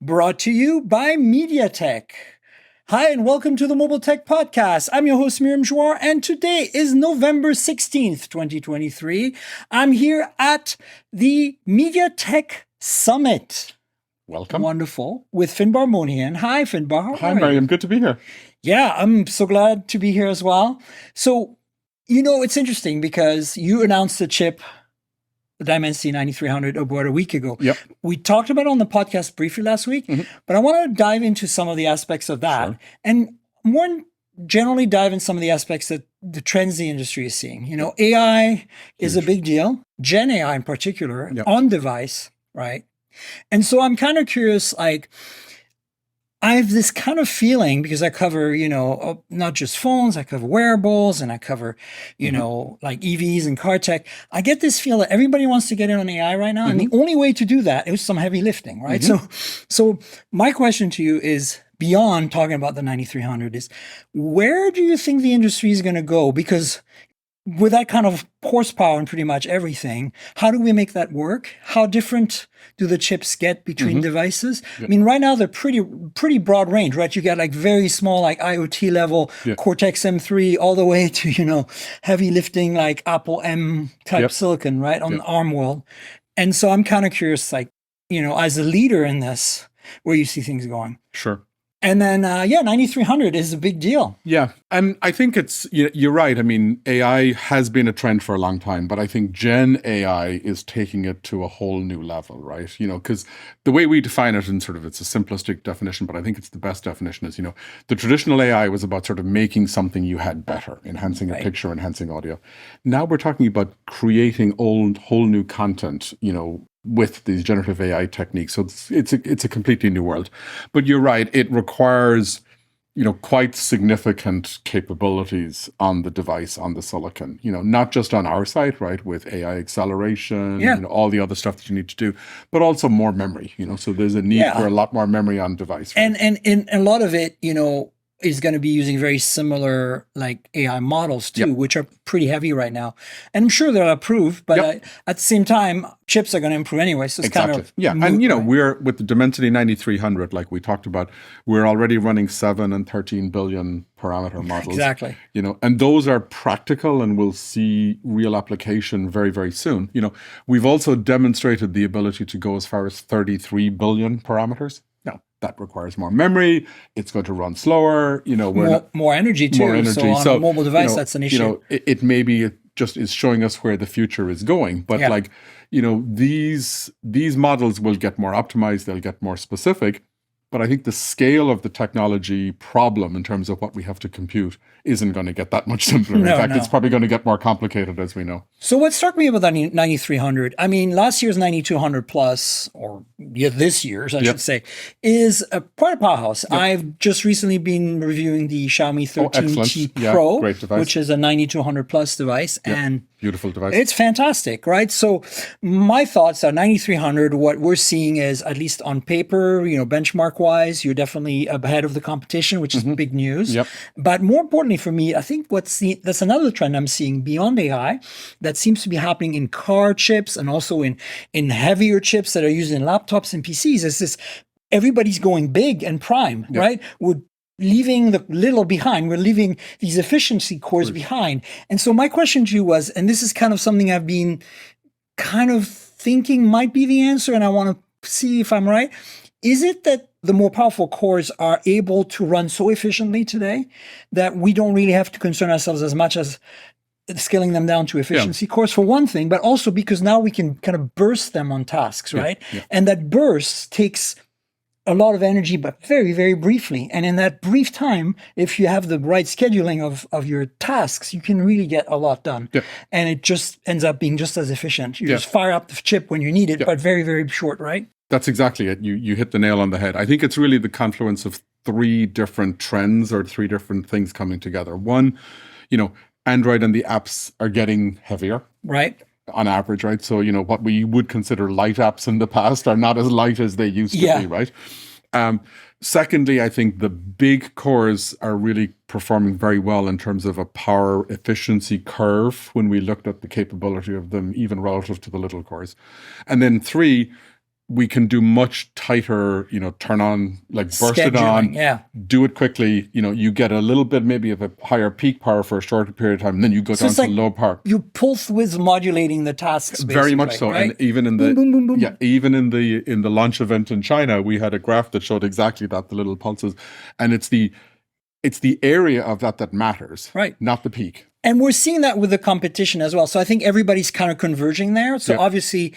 brought to you by MediaTek. Hi, and welcome to the Mobile Tech Podcast. I'm your host, Miriam Jouar, and today is November 16th, 2023. I'm here at the MediaTek Summit. Welcome. Wonderful. With Finbarr Moynihan. Hi, Finbarr. Hi, Miriam. Good to be here. Yeah, I'm so glad to be here as well. So, it's interesting because you announced the chip, the Dimensity 9300, about a week ago. Yep. We talked about it on the podcast briefly last week, but I want to dive into some of the aspects of that and more generally dive in some of the aspects that the trends the industry is seeing. AI is a big deal, Gen AI in particular, on device, right? And so I'm kind of curious, I have this kind of feeling because I cover, not just phones, I cover wearables and I cover, like EVs and car tech. I get this feel that everybody wants to get in on AI right now. And the only way to do that is some heavy lifting, right? So my question to you is, beyond talking about the 9300, is where do you think the industry is going to go? Because with that kind of horsepower and pretty much everything, how do we make that work? How different do the chips get between devices? I mean, right now they're pretty broad range, right? You got like very small, like IoT level, Cortex M3, all the way to, heavy lifting, like Apple M type silicon, right? On the ARM world. And so I'm kind of curious, as a leader in this, where you see things going. Sure. And then, 9300 is a big deal. Yeah. And I think you're right. I mean, AI has been a trend for a long time, but I think Gen AI is taking it to a whole new level, right? Because the way we define it, and it's a simplistic definition, but I think it's the best definition is, the traditional AI was about sort of making something you had better, enhancing a picture, enhancing audio. Now we're talking about creating whole new content, with these generative AI techniques. So it's a completely new world. But you're right, it requires, quite significant capabilities on the device, on the silicon, not just on our side, right, with AI acceleration, all the other stuff that you need to do, but also more memory, so there's a need for a lot more memory on device. Right? And a lot of it, is going to be using very similar like AI models too, which are pretty heavy right now. And I'm sure they're approved, but at the same time, chips are going to improve anyway. So it's kind of and we're with the Dimensity 9300, like we talked about, we're already running 7 and 13 billion parameter models. Exactly. And those are practical and we'll see real application very, very soon. We've also demonstrated the ability to go as far as 33 billion parameters. Now, that requires more memory. It's going to run slower. More energy too. More energy. So on a mobile device, that's an issue. It maybe just is showing us where the future is going. But these models will get more optimized. They'll get more specific. But I think the scale of the technology problem in terms of what we have to compute isn't going to get that much simpler. In fact, it's probably going to get more complicated, as we know. So what struck me about that 9300, I mean, last year's 9200 Plus, or this year's, I should say, is quite a powerhouse. I've just recently been reviewing the Xiaomi 13T Pro, great device, which is a 9200 Plus device. And beautiful device. It's fantastic, right? So my thoughts are 9300, what we're seeing is, at least on paper, benchmark-wise, you're definitely ahead of the competition, which is big news. But more importantly for me, I think that's another trend I'm seeing beyond AI that seems to be happening in car chips and also in heavier chips that are used in laptops and PCs. Is this everybody's going big and prime, right? We're leaving the little behind. We're leaving these efficiency cores behind. And so my question to you was, and this is kind of something I've been kind of thinking might be the answer, and I want to see if I'm right. Is it that the more powerful cores are able to run so efficiently today that we don't really have to concern ourselves as much as scaling them down to efficiency cores, for one thing, but also because now we can kind of burst them on tasks, right? And that burst takes a lot of energy, but very, very briefly. And in that brief time, if you have the right scheduling of your tasks, you can really get a lot done. And it just ends up being just as efficient. You just fire up the chip when you need it, but very, very short, right? That's exactly it. You hit the nail on the head. I think it's really the confluence of 3 different trends or 3 different things coming together. One, Android and the apps are getting heavier. Right. On average, right? So, what we would consider light apps in the past are not as light as they used to be, right? Secondly, I think the big cores are really performing very well in terms of a power efficiency curve when we looked at the capability of them, even relative to the little cores. And then 3, we can do much tighter, turn on, like burst it on, do it quickly. You get a little bit maybe of a higher peak power for a shorter period of time, and then you go down to low power. You pulse width modulating the tasks, very much so. Right? And even in the boom, boom, boom, boom. Even in the launch event in China, we had a graph that showed exactly that, the little pulses, and it's the area of that matters, right? Not the peak. And we're seeing that with the competition as well. So I think everybody's kind of converging there. So obviously,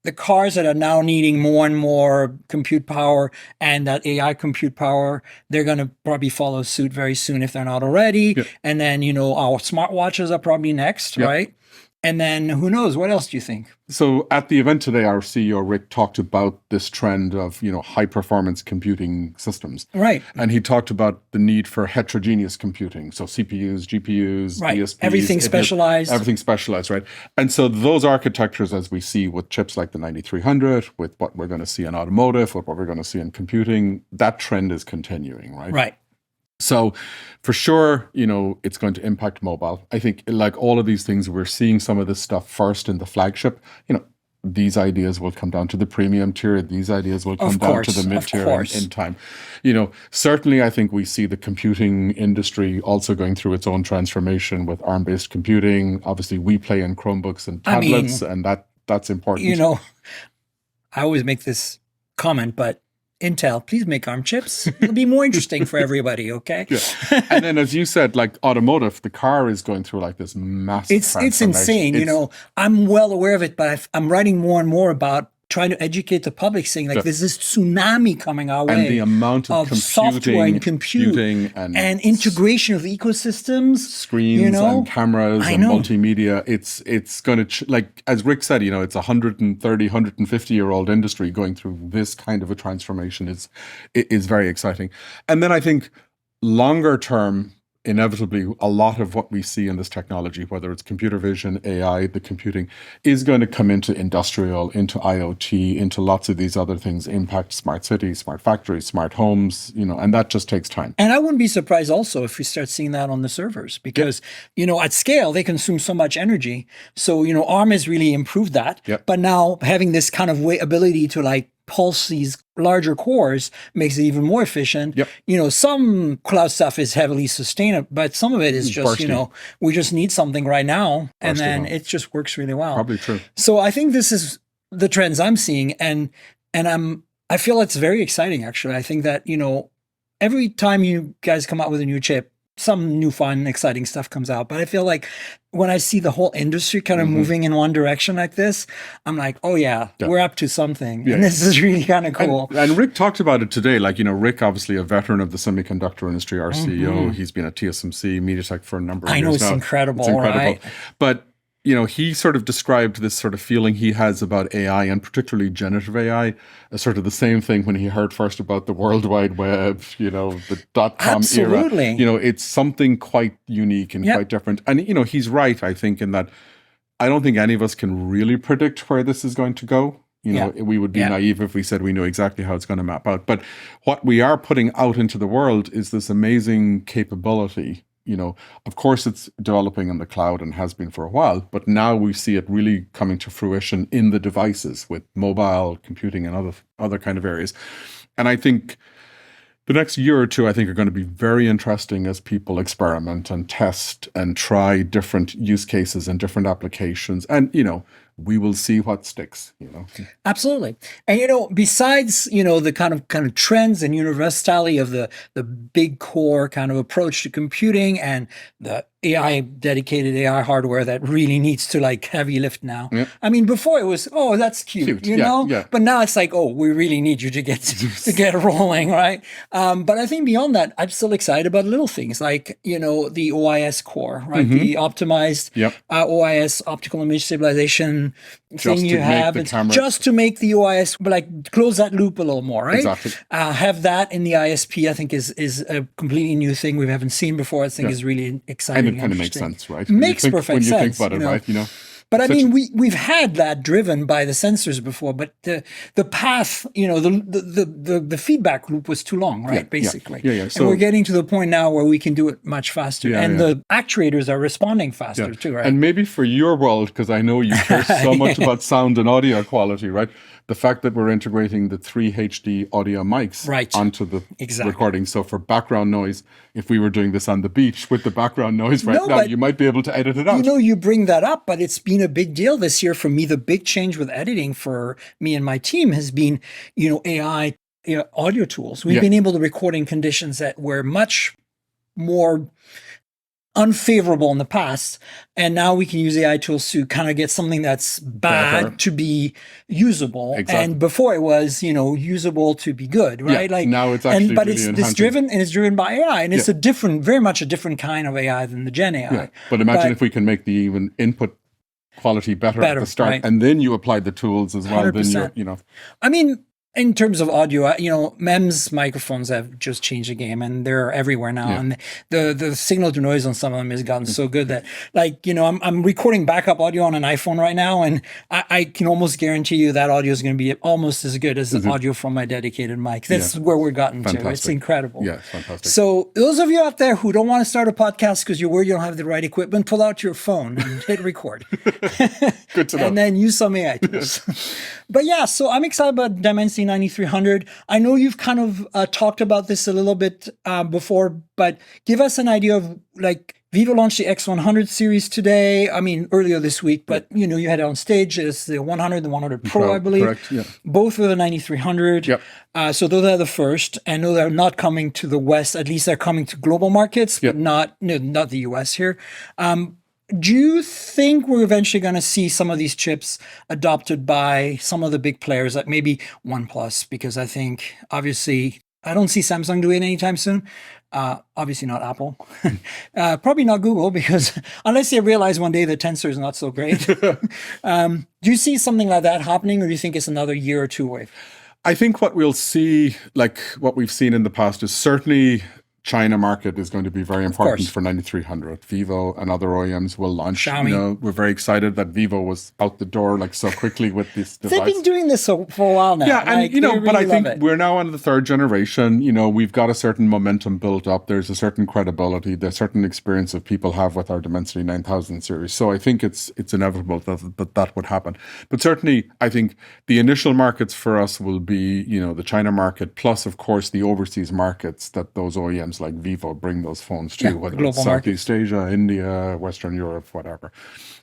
the cars that are now needing more and more compute power and that AI compute power, they're going to probably follow suit very soon if they're not already. Yep. And then, our smartwatches are probably next, right? And then who knows? What else do you think? So at the event today, our CEO, Rick, talked about this trend of, high performance computing systems. Right. And he talked about the need for heterogeneous computing. So CPUs, GPUs, right. DSPs. Everything specialized. Everything specialized, right? And so those architectures, as we see with chips like the 9300, with what we're going to see in automotive, with what we're going to see in computing, that trend is continuing, right? Right. So for sure, it's going to impact mobile. I think like all of these things, we're seeing some of this stuff first in the flagship. These ideas will come down to the premium tier. These ideas will come down to the mid-tier in time. Certainly I think we see the computing industry also going through its own transformation with ARM-based computing. Obviously, we play in Chromebooks and tablets, and that's important. I always make this comment, but Intel, please make ARM chips. It'll be more interesting for everybody, okay? Yeah. And then as you said, like automotive, the car is going through like this massive It's insane. I'm well aware of it, but I'm writing more and more about trying to educate the public, saying like there's this tsunami coming our way. And the amount of software and computing and integration of ecosystems. Screens and cameras and multimedia. It's going to, like, as Rick said, it's 130, 150-year-old industry going through this kind of a transformation is very exciting. And then I think longer term, inevitably, a lot of what we see in this technology, whether it's computer vision, AI, the computing, is going to come into industrial, into IoT, into lots of these other things, impact smart cities, smart factories, smart homes, and that just takes time. And I wouldn't be surprised also if we start seeing that on the servers because, at scale, they consume so much energy. So, ARM has really improved that. Yep. But now having this kind of ability to pulse these larger cores makes it even more efficient. Yep. Some cloud stuff is heavily sustainable, but some of it is just, we just need something right now. And then it just works really well. Probably true. So I think this is the trends I'm seeing. And I feel it's very exciting, actually. I think that, every time you guys come out with a new chip, some new fun, exciting stuff comes out. But I feel like when I see the whole industry kind of moving in one direction like this, I'm like, oh yeah, we're up to something. And this is really kind of cool. And Rick talked about it today. Like, Rick, obviously a veteran of the semiconductor industry, our CEO. He's been at TSMC, MediaTek for a number of years now. I know, it's incredible. Right? But he sort of described this sort of feeling he has about AI and particularly generative AI as sort of the same thing when he heard first about the World Wide Web, the .com era. It's something quite unique and quite different. And, he's right, I think, in that I don't think any of us can really predict where this is going to go. We would be naive if we said we knew exactly how it's going to map out. But what we are putting out into the world is this amazing capability. Of course, it's developing in the cloud and has been for a while, but now we see it really coming to fruition in the devices with mobile computing and other kind of areas. And I think the next year or two, are going to be very interesting as people experiment and test and try different use cases and different applications. And, we will see what sticks, Absolutely. And, besides, the kind of trends and universality of the big core kind of approach to computing and the dedicated AI hardware that really needs to heavy lift now. Yep. I mean, before it was, oh, that's cute. Yeah. But now it's like, oh, we really need you to get rolling, right? But I think beyond that, I'm still excited about little things like, the OIS core, right? The optimized OIS, optical image stabilization thing you have. It's just to make the OIS, close that loop a little more, right? Exactly. Have that in the ISP, I think is a completely new thing we haven't seen before. I think is really exciting. And it kind of makes sense, right? Makes perfect sense. When you think about it, right? But I mean, we've had that driven by the sensors before, but the path, the feedback loop was too long, right? Basically. Yeah. So, and we're getting to the point now where we can do it much faster. And the actuators are responding faster too, right? And maybe for your world, because I know you care so much about sound and audio quality, right? the fact that we're integrating the 3 HD audio mics onto the recording. So for background noise, if we were doing this on the beach with the background noise now, you might be able to edit it out. You bring that up, but it's been a big deal this year for me. The big change with editing for me and my team has been, AI audio tools. We've been able to record in conditions that were much more unfavorable in the past, and now we can use AI tools to kind of get something that's bad to be usable. And before it was, usable to be good, right? Like now it's actually it's driven by AI, and it's very much a different kind of AI than the Gen AI. Yeah. But imagine if we can make the even input quality better at the start, and then you apply the tools as well. 100%. Then I mean, in terms of audio, MEMS microphones have just changed the game, and they're everywhere now. And the signal to noise on some of them has gotten so good that, I'm recording backup audio on an iPhone right now, and I can almost guarantee you that audio is going to be almost as good as the audio from my dedicated mic. That's where we're gotten to. It's incredible. Yeah, it's fantastic. So those of you out there who don't want to start a podcast because you're worried you don't have the right equipment, pull out your phone and hit record. Good to know. And then use some AI tools. But so I'm excited about Dimensity 9300. I know you've kind of talked about this a little bit before, but give us an idea of Vivo launched the X100 series today. I mean, earlier this week, but you had it on stage. It's the 100, the 100 Pro, I believe. Correct, yeah. Both with the 9300. Yep. So those are the first. I know they're not coming to the West. At least they're coming to global markets, but not the US here. Do you think we're eventually going to see some of these chips adopted by some of the big players, like maybe OnePlus? Because I think, obviously, I don't see Samsung doing it anytime soon. Obviously not Apple. Probably not Google, because unless they realize one day the Tensor is not so great. Do you see something like that happening, or do you think it's another year or two away? I think what we'll see, like what we've seen in the past, is certainly China market is going to be very important for 9300. Vivo and other OEMs will launch. Xiaomi. We're very excited that Vivo was out the door so quickly with this device. They've been doing this for a while now. Yeah, and but I think we're now on the third generation. We've got a certain momentum built up. There's a certain credibility, there's certain experience that people have with our Dimensity 9000 series. So I think it's inevitable that would happen. But certainly, I think the initial markets for us will be, the China market, plus of course the overseas markets that those OEMs like Vivo bring those phones to, whether it's Southeast Asia, India, Western Europe, whatever.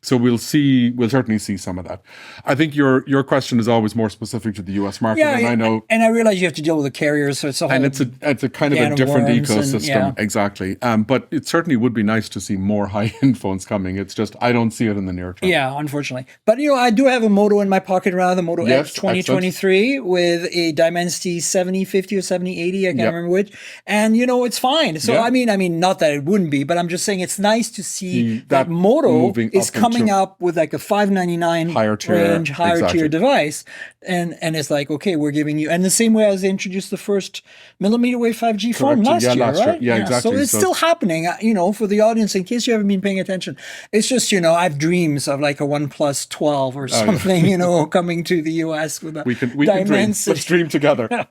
So we'll certainly see some of that. I think your question is always more specific to the US market, and I know, and I realize you have to deal with the carriers, so it's a whole, and it's a kind of a different ecosystem, exactly. But it certainly would be nice to see more high-end phones coming. It's just I don't see it in the near term. Yeah, unfortunately. But I do have a Moto in my pocket right now, the Moto X 2023 with a Dimensity 7050 or 7080, I can't remember which, and it's fine. So I mean, not that it wouldn't be, but I'm just saying it's nice to see that Moto is coming up with like a $599 higher tier device, and it's like, okay, we're giving you, and the same way as they introduced the first millimeter wave 5G phone last year, right? Yeah, exactly. So it's still happening. For the audience, in case you haven't been paying attention, it's just I have dreams of like a OnePlus 12 or something, coming to the US with a we can dream. Let's dream together.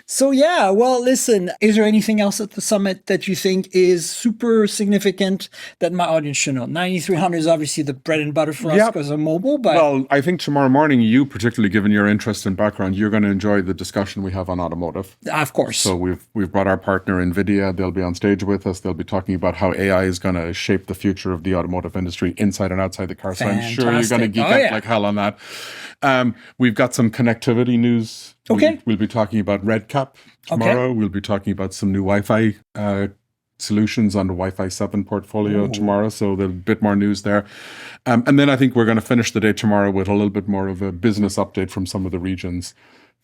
So well, listen, is there anything else at the summit that you think is super significant that my audience should know? 9300 is obviously the bread and butter for us because of mobile, but well, I think tomorrow morning, you particularly given your interest and background, you're going to enjoy the discussion we have on automotive. Of course. So we've brought our partner NVIDIA. They'll be on stage with us. They'll be talking about how AI is going to shape the future of the automotive industry inside and outside the car. So I'm sure you're going to geek out like hell on that. We've got some connectivity news. Okay. We'll be talking about RedCap tomorrow. Okay. We'll be talking about some new Wi-Fi solutions on the Wi-Fi 7 portfolio tomorrow. So there's a bit more news there. And then I think we're going to finish the day tomorrow with a little bit more of a business update from some of the regions.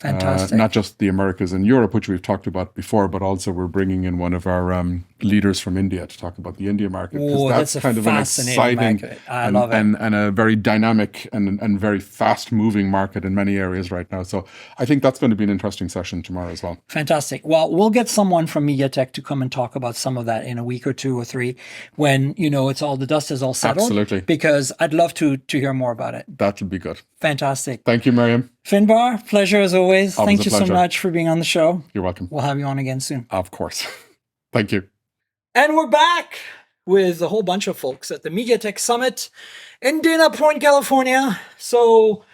Fantastic. Not just the Americas and Europe, which we've talked about before, but also we're bringing in one of our leaders from India to talk about the India market. Oh, that's kind of an exciting market. I love it. And a very dynamic and very fast-moving market in many areas right now. So I think that's going to be an interesting session tomorrow as well. Fantastic. Well, we'll get someone from MediaTek to come and talk about some of that in a week or 2 or 3 when, it's all, the dust is all settled. Absolutely. Because I'd love to hear more about it. That would be good. Fantastic. Thank you, Miriam. Finbarr, pleasure as always. Thank you pleasure. So much for being on the show. You're welcome. We'll have you on again soon. Of course. Thank you. And we're back with a whole bunch of folks at the MediaTek Summit in Dana Point, California. So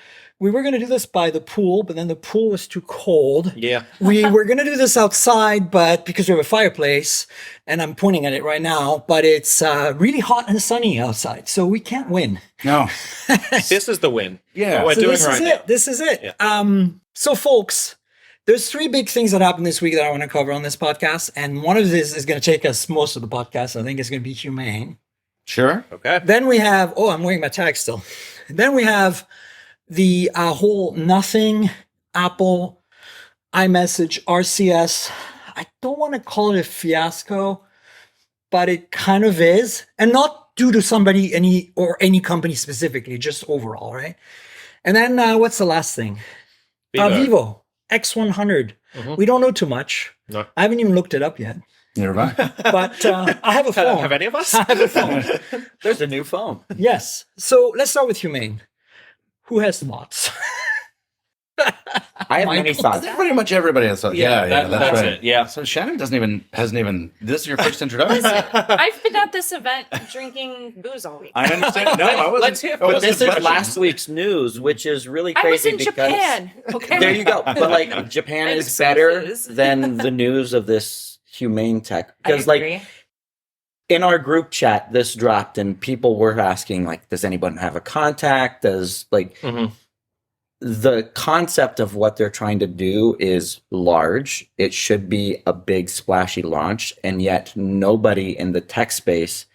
we were going to do this by the pool, but then the pool was too cold. Yeah. We were going to do this outside, but because we have a fireplace, and I'm pointing at it right now, but it's really hot and sunny outside, so we can't win. No. This is the win. Yeah. What we're So doing this right is now. it. This is it. Yeah. So folks, there's 3 big things that happened this week that I want to cover on this podcast, and one of this is going to take us most of the podcast. I think it's going to be Humane. Sure. Okay. Then we have, I'm wearing my tag still. Then we have the whole nothing Apple iMessage RCS. I don't want to call it a fiasco, but it kind of is. And not due to somebody, any company specifically, just overall, right? And then what's the last thing? Vivo X100. We don't know too much. No. I haven't even looked it up yet. Neither have I. But I have a phone. Have any of us? I have a phone. There's a new phone. Yes. So let's start with Humane. Who has thoughts? I have many I thoughts. think pretty much everybody has thought. Yeah, that's right. it. Yeah. So Shannon hasn't even. This is your first introduction. I've been at this event drinking booze all week. I understand. No, I wasn't. Let's hear. Oh, But this is question. last week's news, which is really I was crazy in because Japan. Okay. there you go. But like Japan I'm is so better confused. than the news of this humane tech. I Because like agree. in our group chat, this dropped and people were asking like, does anyone have a contact? Does like the concept of what they're trying to do is large. It should be a big splashy launch, and yet nobody in the tech space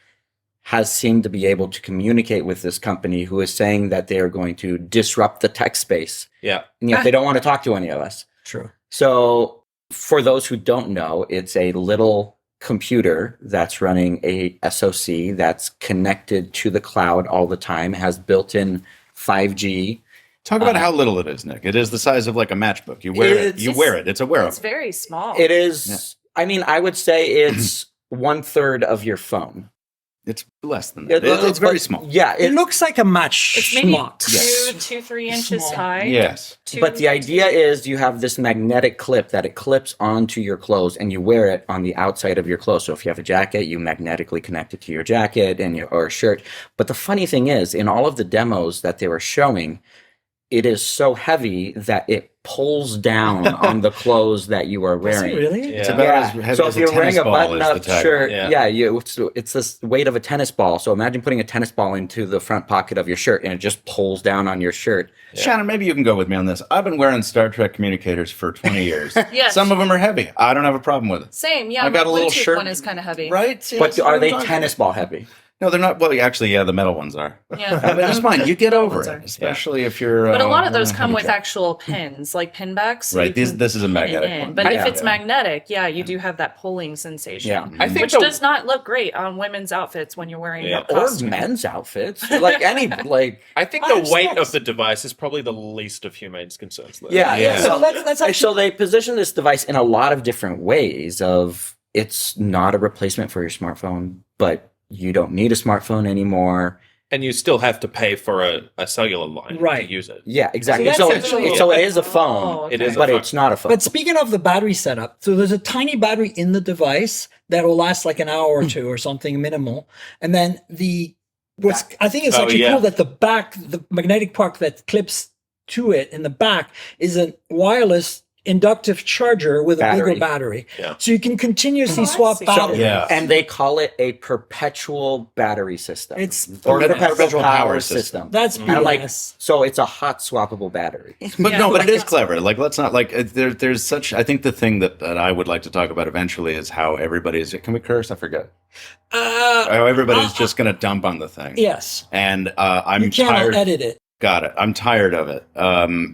has seemed to be able to communicate with this company who is saying that they are going to disrupt the tech space. Yeah. And yet they don't want to talk to any of us. True. So for those who don't know, it's a little computer that's running a SoC that's connected to the cloud all the time, has built-in 5G. Talk about how little it is, Nick. It is the size of like a matchbook. You wear it. You wear it. It's a wearable. It's very small. It is, I mean, I would say it's 1/3 of your phone. It's less than that. It's very small. Yeah. It looks like a match. It's maybe schmuck. 3 inches Small. high. Yes. But the idea is you have this magnetic clip that it clips onto your clothes and you wear it on the outside of your clothes. So if you have a jacket, you magnetically connect it to your jacket or a shirt. But the funny thing is, in all of the demos that they were showing, it is so heavy that it pulls down on the clothes that you are Is wearing. it really? It's Yeah. about Yeah. as heavy So as if you're wearing tennis a ball button-up is the tag. shirt, Yeah. it's this weight of a tennis ball. So imagine putting a tennis ball into the front pocket of your shirt, and it just pulls down on your shirt. Shannon, maybe you can go with me on this. I've been wearing Star Trek communicators for 20 years. Yes. Some of them are heavy. I don't have a problem with it. Same. Yeah. I got my a little Bluetooth shirt. one is kind of heavy. Right? See, But that's what are I'm they talking tennis ball heavy? about. No, they're not. Well, actually, yeah, the metal ones are. Yeah. But that's fine. You get over ones it, are. especially if you're. But a lot of those heavy come with jack. actual pins, like pin backs. so Right. you can This is a pin it magnetic in. one. But Yeah. if it's magnetic, yeah, you do have that pulling sensation. Yeah. I think Which the- does not look great on women's outfits when you're wearing Yeah. a Or costume. men's outfits, like any like. I think I the have weight sex. of the device is probably the least of Humane's concerns. Though. Yeah, Yeah. So let's actually, So they position this device in a lot of different ways. Of it's not a replacement for your smartphone, but you don't need a smartphone anymore. And you still have to pay for a cellular line Right. to use it. Yeah, exactly. So So, that's so, actually- it is a phone, Oh, okay. It is a but phone. it's not a phone. but speaking of the battery setup, so there's a tiny battery in the device that will last like an hour or two or something minimal. And then I think it's Oh, actually yeah. cool that the magnetic part that clips to it in the back is a wireless inductive charger with a Battery. bigger battery. Yeah. So you can continuously Oh, I swap see. batteries. Yeah. and they call it a perpetual battery system. It's or a perpetual perpetual power power system. system. That's And I'm like, BS. so it's a hot swappable battery. But Yeah. no, but it is clever. Like, let's not like there's such. I think the thing that I would like to talk about eventually is how everybody's. Can we curse? I forget. How everybody's just going to dump on the thing. Yes. And I'm You cannot tired. edit it. Got it. I'm tired of it.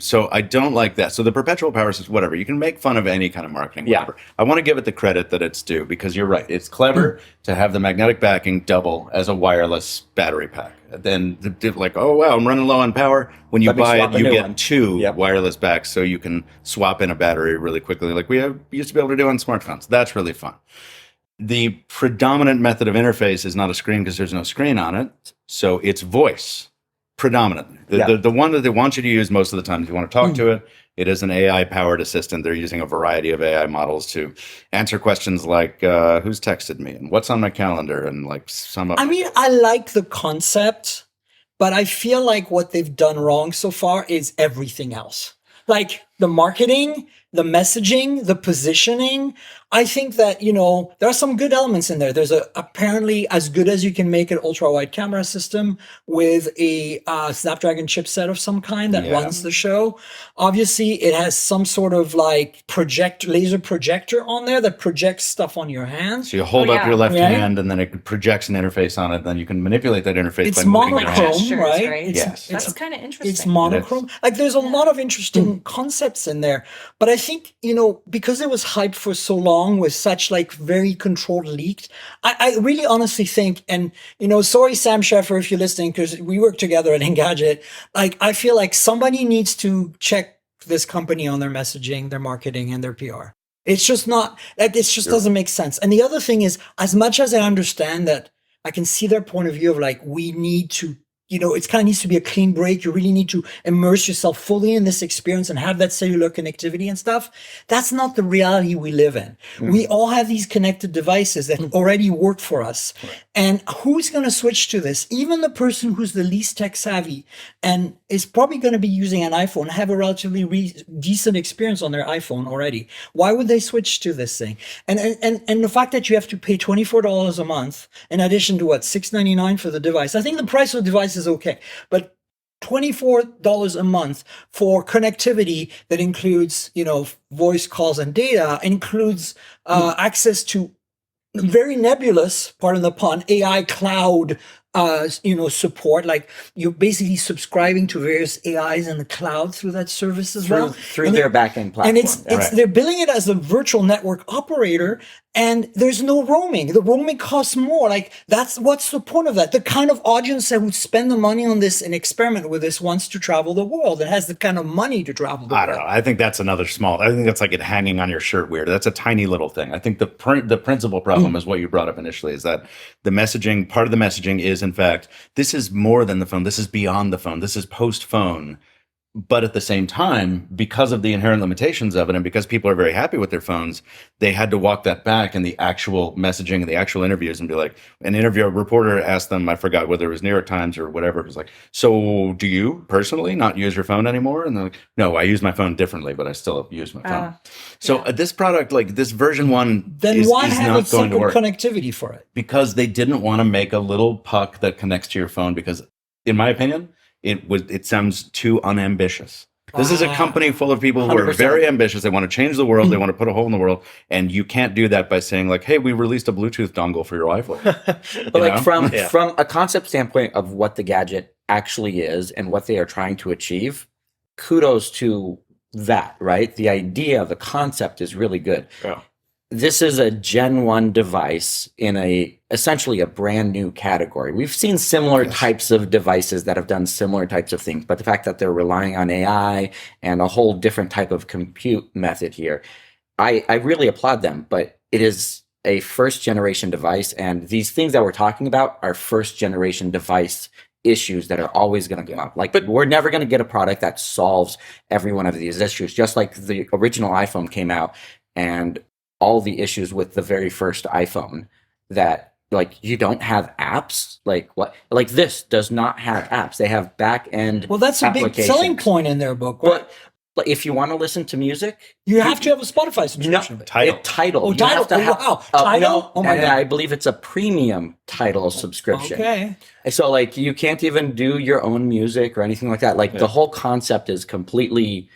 So I don't like that. So the perpetual power system, whatever. You can make fun of any kind of marketing, Yeah. whatever. I want to give it the credit that it's due because you're right. It's clever to have the magnetic backing double as a wireless battery pack. Then like, oh wow, I'm running low on power. When you Let me buy swap it, a you new get one. two Yep. wireless backs, so you can swap in a battery really quickly, like we used to be able to do on smartphones. That's really fun. The predominant method of interface is not a screen because there's no screen on it, so it's voice. Predominantly. The one that they want you to use most of the time if you want to talk to it, it is an AI-powered assistant. They're using a variety of AI models to answer questions like, who's texted me and what's on my calendar and like some of I mean, I like the concept, but I feel like what they've done wrong so far is everything else. Like the marketing, the messaging, the positioning. I think that, there are some good elements in there. There's apparently as good as you can make an ultra wide camera system with a Snapdragon chipset of some kind that runs the show. Obviously, it has some sort of like laser projector on there that projects stuff on your hands. So you hold up your left hand and then it projects an interface on it. Then you can manipulate that interface. It's by moving monochrome, your hand. gestures, right? Yes. That's kind of interesting. It's monochrome. Like there's a lot of interesting concepts in there. But I think, because it was hyped for so long with such like very controlled leaks, I really honestly think, and, sorry, Sam Sheffer, if you're listening, because we work together at Engadget, like I feel like somebody needs to check this company on their messaging, their marketing, and their PR. It's just not, like, it just doesn't make sense. And the other thing is, as much as I understand that, I can see their point of view of like, we need to, it kind of needs to be a clean break. You really need to immerse yourself fully in this experience and have that cellular connectivity and stuff. That's not the reality we live in. We all have these connected devices that already work for us. Right. And who's going to switch to this? Even the person who's the least tech savvy and is probably going to be using an iPhone, have a relatively decent experience on their iPhone already. Why would they switch to this thing? And the fact that you have to pay $24 a month in addition to $6.99 for the device. I think the price of the device is okay, but $24 a month for connectivity that includes, voice calls and data, includes access to very nebulous, pardon the pun, AI cloud, support. Like you're basically subscribing to various AIs in the cloud through that service as well. Through their backend platform. And it's they're billing it as a virtual network operator, and there's no roaming. The roaming costs more. Like what's the point of that? The kind of audience that would spend the money on this and experiment with this wants to travel the world and has the kind of money to travel the world. I don't know. I think that's another I think that's like it hanging on your shirt weird. That's a tiny little thing. I think the principal problem is what you brought up initially, is that the messaging, part of the messaging is, in fact, this is more than the phone. This is beyond the phone. This is post-phone. But at the same time, because of the inherent limitations of it, and because people are very happy with their phones, they had to walk that back in the actual messaging and the actual interviews and be like, a reporter asked them, I forgot whether it was New York Times or whatever, it was like, so do you personally not use your phone anymore? And they're like, no, I use my phone differently, but I still use my phone. So this product, like this version 1, then why is have not a going to separate work. connectivity for it? Because they didn't want to make a little puck that connects to your phone, because in my opinion, it sounds too unambitious. This is a company full of people who 100%. are very ambitious. They want to change the world. They want to put a hole in the world. And you can't do that by saying like, hey, we released a Bluetooth dongle for your iPhone. But like from a concept standpoint of what the gadget actually is and what they are trying to achieve, kudos to that, right? The idea, the concept is really good. Yeah. This is a Gen 1 device in essentially a brand new category. We've seen similar types of devices that have done similar types of things, but the fact that they're relying on AI and a whole different type of compute method here, I really applaud them, but it is a first generation device, and these things that we're talking about are first generation device issues that are always going to come up. But we're never going to get a product that solves every one of these issues, just like the original iPhone came out and all the issues with the very first iPhone, that like you don't have apps, like this does not have apps. They have back end. Well, that's a big selling point in their book. But if you want to listen to music, you have to have a Spotify subscription. No, Tidal. Oh, Tidal. Tidal. No, oh my God. I believe it's a premium Tidal subscription. Okay. So like you can't even do your own music or anything like that. Like the whole concept is completely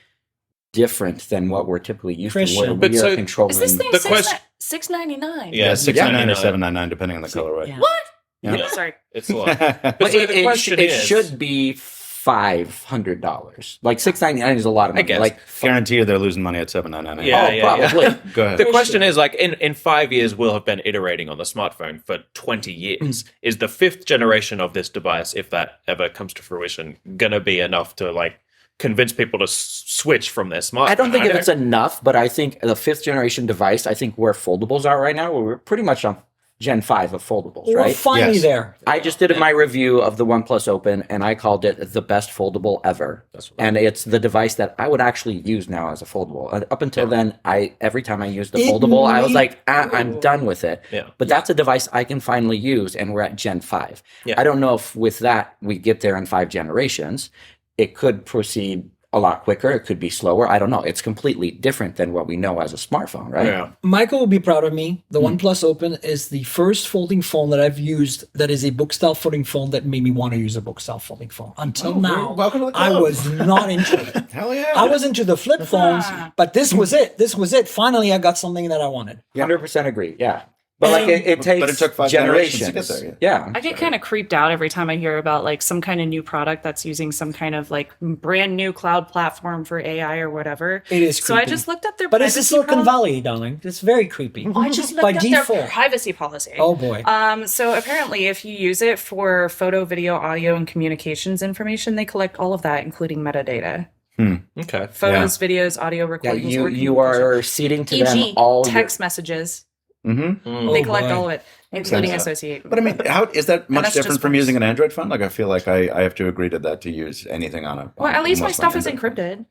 different than what we're typically used to. But we are controlling. Is this thing the question $6.99? Yeah, $6.99 or $7.99 depending on the colorway. What? Yeah. Sorry. It's a lot. But the question it is, should be $500. Like $6.99 is a lot of money. I guess. Like Guarantee you they're losing money at $7.99. Yeah, probably. Go ahead. The question is, like, in 5 years, we'll have been iterating on the smartphone for 20 years. Is the 5th generation of this device, if that ever comes to fruition, going to be enough to, like, convince people to switch from their smartphone? I don't think it's enough, but I think the 5th generation device, I think where foldables are right now, we're pretty much on Gen 5 of foldables, We're right? finally Yes. there. I just did my review of the OnePlus Open, and I called it the best foldable ever. And it's the device that I would actually use now as a foldable. Up until then, every time I used the foldable, I was like, I'm done with it. Yeah. But that's a device I can finally use, and we're at Gen 5. Yeah. I don't know if with that we get there in 5 generations. It could proceed a lot quicker. It could be slower. I don't know. It's completely different than what we know as a smartphone, right? Yeah. Michael will be proud of me. The OnePlus Open is the first folding phone that I've used that is a book-style folding phone that made me want to use a book-style folding phone. Until now, welcome to the I club. was not into it. Hell yeah. I was into the flip phones, but this was it. This was it. Finally, I got something that I wanted. 100% agree. Yeah. But like it takes But it took 5 generations to get there, Yeah. I get kind of creeped out every time I hear about like some kind of new product that's using some kind of like brand new cloud platform for AI or whatever. It is So I creepy. just looked up their But it's the privacy Silicon policy. Valley, darling. It's very creepy. I just By looked up their default. privacy policy. Oh boy. So apparently, if you use it for photo, video, audio, and communications information, they collect all of that, incling metadata. Okay. Photos, videos, audio Yeah, recordings. you or you are ceding to them e.g. all your- text messages. Mm-hmm. They Oh, collect boy. all of it, including Sense. associate. But I mean, how is that much that's different just from phones. using an Android phone? Like, I feel like I have to agree to that to use anything on a. Well, at least my most stuff is Android phone. encrypted,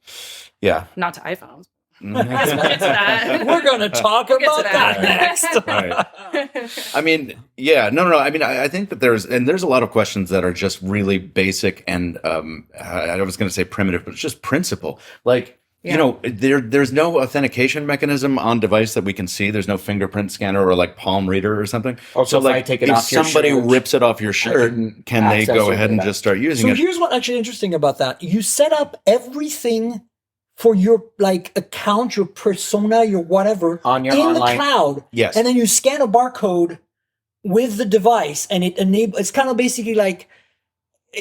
Yeah. not to iPhones. Mhm. We'll get to that. We're going to talk We'll get about to that that. next. Right. I mean, yeah, no. I mean, I think that there's a lot of questions that are just really basic and I was going to say primitive, but it's just principle. Like, you know, there's no authentication mechanism on device that we can see. There's no fingerprint scanner or like palm reader or something. Also, if I take it if off your somebody shirt, rips it off your shirt, can they access go your ahead and data. just start using So it? here's what actually interesting about that. You set up everything for your like account, your persona, your whatever On your in online- the cloud. Yes. And then you scan a barcode with the device and it enables, it's kind of basically like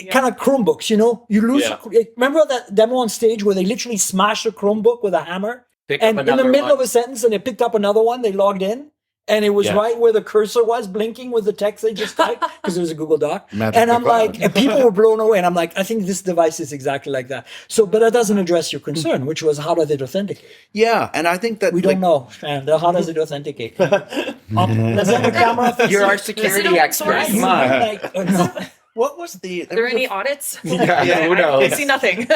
kind of Chromebooks, you know? You lose, remember that demo on stage where they literally smashed a Chromebook with a hammer? Pick up And in the another middle one. of a sentence and they picked up another one, they logged in. And it was right where the cursor was blinking with the text they just typed because it was a Google Doc. Magic And the I'm cloud. like, and people were blown away. And I'm like, I think this device is exactly like that. So, but that doesn't address your concern, which was how does it authenticate? Yeah, and I think that We don't know. And how does it authenticate? Does that the camera fix You're it? our Is security it expert. open source? Come on. Like, no. What was the? Are there any audits? Yeah, who I knows? see nothing.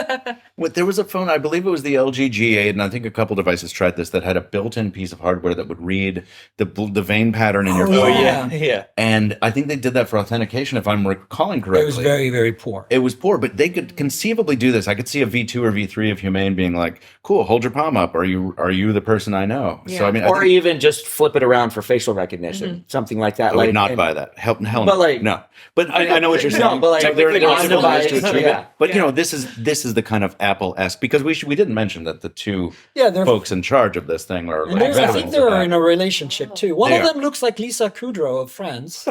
There was a phone, I believe it was the LG G8, and I think a couple devices tried this that had a built-in piece of hardware that would read the vein pattern in your Oh, phone. yeah. Yeah. And I think they did that for authentication, if I'm recalling correctly. It was very, very poor. It was poor, but they could conceivably do this. I could see a V2 or V3 of Humane being like, "Cool, hold your palm up. Are you the person I know?" So I mean, Or I think even just flip it around for facial recognition, something like that. I would like not and- buy that. Hell But no. like- no. But I know what you're No, saying. but like, They're technically on device to on-device, achieve yeah. it. But you know, this is the kind of Apple-esque, because we didn't mention that the two Yeah, they're folks in charge of this thing are And I veterans think of they're that. in a relationship too. One They of are. them looks like Lisa Kudrow of Friends.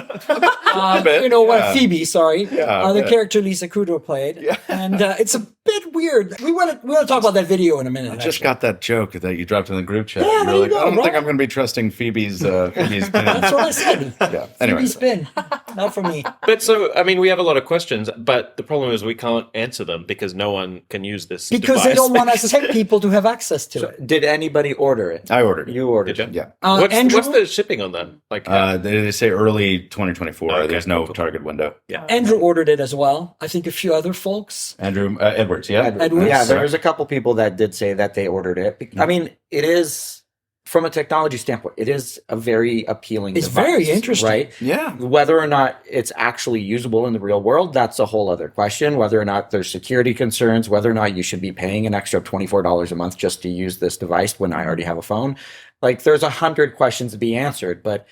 bit, You know what? yeah. Phoebe, sorry. Yeah, The yeah. character Lisa Kudrow played. And it's a bit weird. We want to talk about that video in a minute. I just actually. got that joke that you dropped in the group chat. Yeah, You're there you like, go, I don't think right? I'm going to be trusting Phoebe's pin. That's what I said. Yeah. Anyway, Phoebe spin. Not for me. But so, I mean, we have a lot of questions, but the problem is we can't answer them because no one can use this Because they device. don't want us tech people to have access to it. Did anybody order it? I ordered it. You ordered Did it. you? Yeah. Andrew, What's the shipping on that? Like, They say early 2024. Okay, There's no cool. target window. Andrew ordered it as well. I think a few other folks. Andrew Edwards, yeah. Edwards. Yeah, there was a couple people that did say that they ordered it. I mean, it is, from a technology standpoint, it is a very appealing It's device, very interesting. right? Yeah. Whether or not it's actually usable in the real world, that's a whole other question. Whether or not there's security concerns, whether or not you should be paying an extra $24 a month just to use this device when I already have a phone. Like, there's 100 questions to be answered. But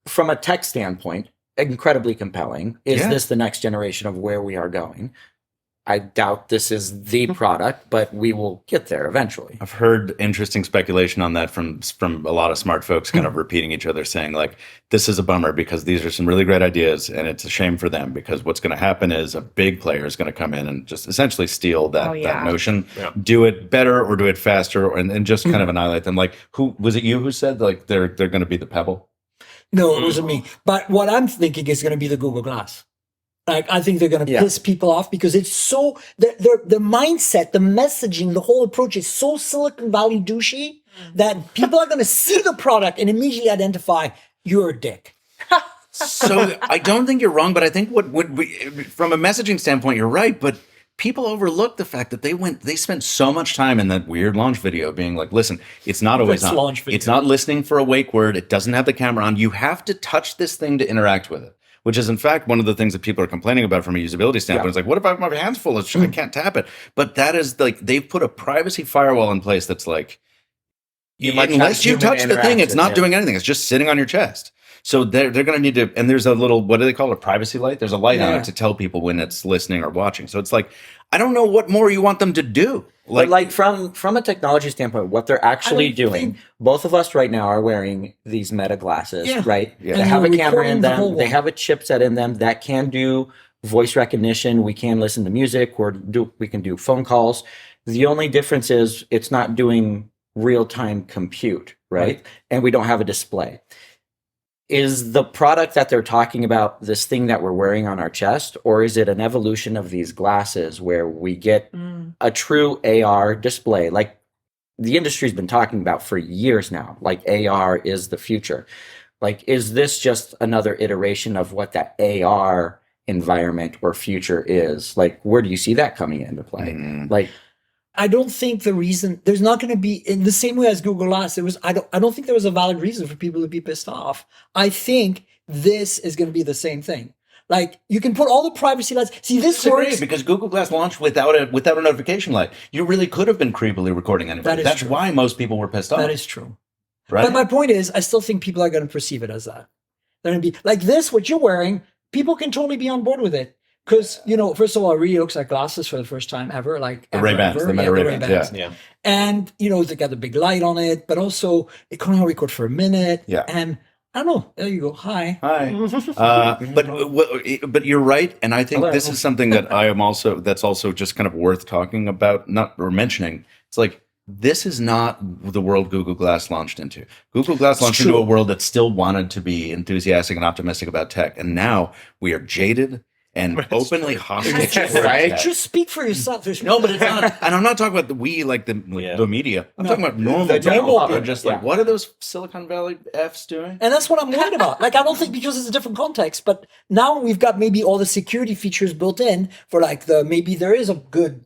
from a tech standpoint, incredibly compelling. Is Yeah. this the next generation of where we are going? I doubt this is the product, but we will get there eventually. I've heard interesting speculation on that from a lot of smart folks kind of repeating each other, saying like, this is a bummer because these are some really great ideas and it's a shame for them because what's going to happen is a big player is going to come in and just essentially steal that, that notion, do it better or do it faster and just kind of annihilate them. Like, who was it you who said like they're going to be the Pebble? No, it wasn't me. But what I'm thinking is going to be the Google Glass. Like, I think they're going to piss people off because it's so, the mindset, the messaging, the whole approach is so Silicon Valley douchey that people are going to see the product and immediately identify you're a dick. So I don't think you're wrong, but I think what would we, from a messaging standpoint, you're right. But people overlook the fact that they spent so much time in that weird launch video being like, listen, it's not always This on. launch video. It's not listening for a wake word. It doesn't have the camera on. You have to touch this thing to interact with it, which is in fact one of the things that people are complaining about from a usability standpoint. It's like, what if I have my hands full? I can't tap it. But that is like, they've put a privacy firewall in place that's like, unless you touch the thing, it's not doing anything. It's just sitting on your chest. So they're going to need to, and there's a little, what do they call it? A privacy light? There's a light on it to tell people when it's listening or watching. So it's like, I don't know what more you want them to do. Like from a technology standpoint, what they're actually doing, both of us right now are wearing these Meta glasses, right? Yeah. They have a camera in recording the whole them. They one. have a chipset in them that can do voice recognition. We can listen to music, we can do phone calls. The only difference is it's not doing real-time compute, right? And we don't have a display. Is the product that they're talking about this thing that we're wearing on our chest, or is it an evolution of these glasses where we get a true AR display? Like the industry's been talking about for years now, like AR is the future. Like, is this just another iteration of what that AR environment or future is? Like, where do you see that coming into play? Like, I don't think there's not going to be in the same way as Google Glass. I don't think there was a valid reason for people to be pissed off. I think this is going to be the same thing. Like, you can put all the privacy lights. See, this works because Google Glass launched without a notification light. You really could have been creepily recording anybody. That's true. why most people were pissed off. That is true. Right? But my point is, I still think people are going to perceive it as that. They're going to be like this, what you're wearing, people can totally be on board with it. Because, first of all, it really looks like glasses for the first time ever. Like the Ray-Bans, the Meta Ray-Bans. Yeah. And, they got the big light on it, but also it can only record for a minute. Yeah. And I don't know. There you go. Hi. But you're right. And I think this is something that that's also just kind of worth talking about, or mentioning. It's like, this is not the world Google Glass launched into. Google Glass launched into a world that still wanted to be enthusiastic and optimistic about tech. And now we are jaded and openly hostile. right? Just speak for yourself. No, but it's not. And I'm not talking about the media. I'm talking about normal The general people. public, Just like, what are those Silicon Valley Fs doing? And that's what I'm worried about. Like, I don't think because it's a different context, but now we've got maybe all the security features built in for like maybe there is a good,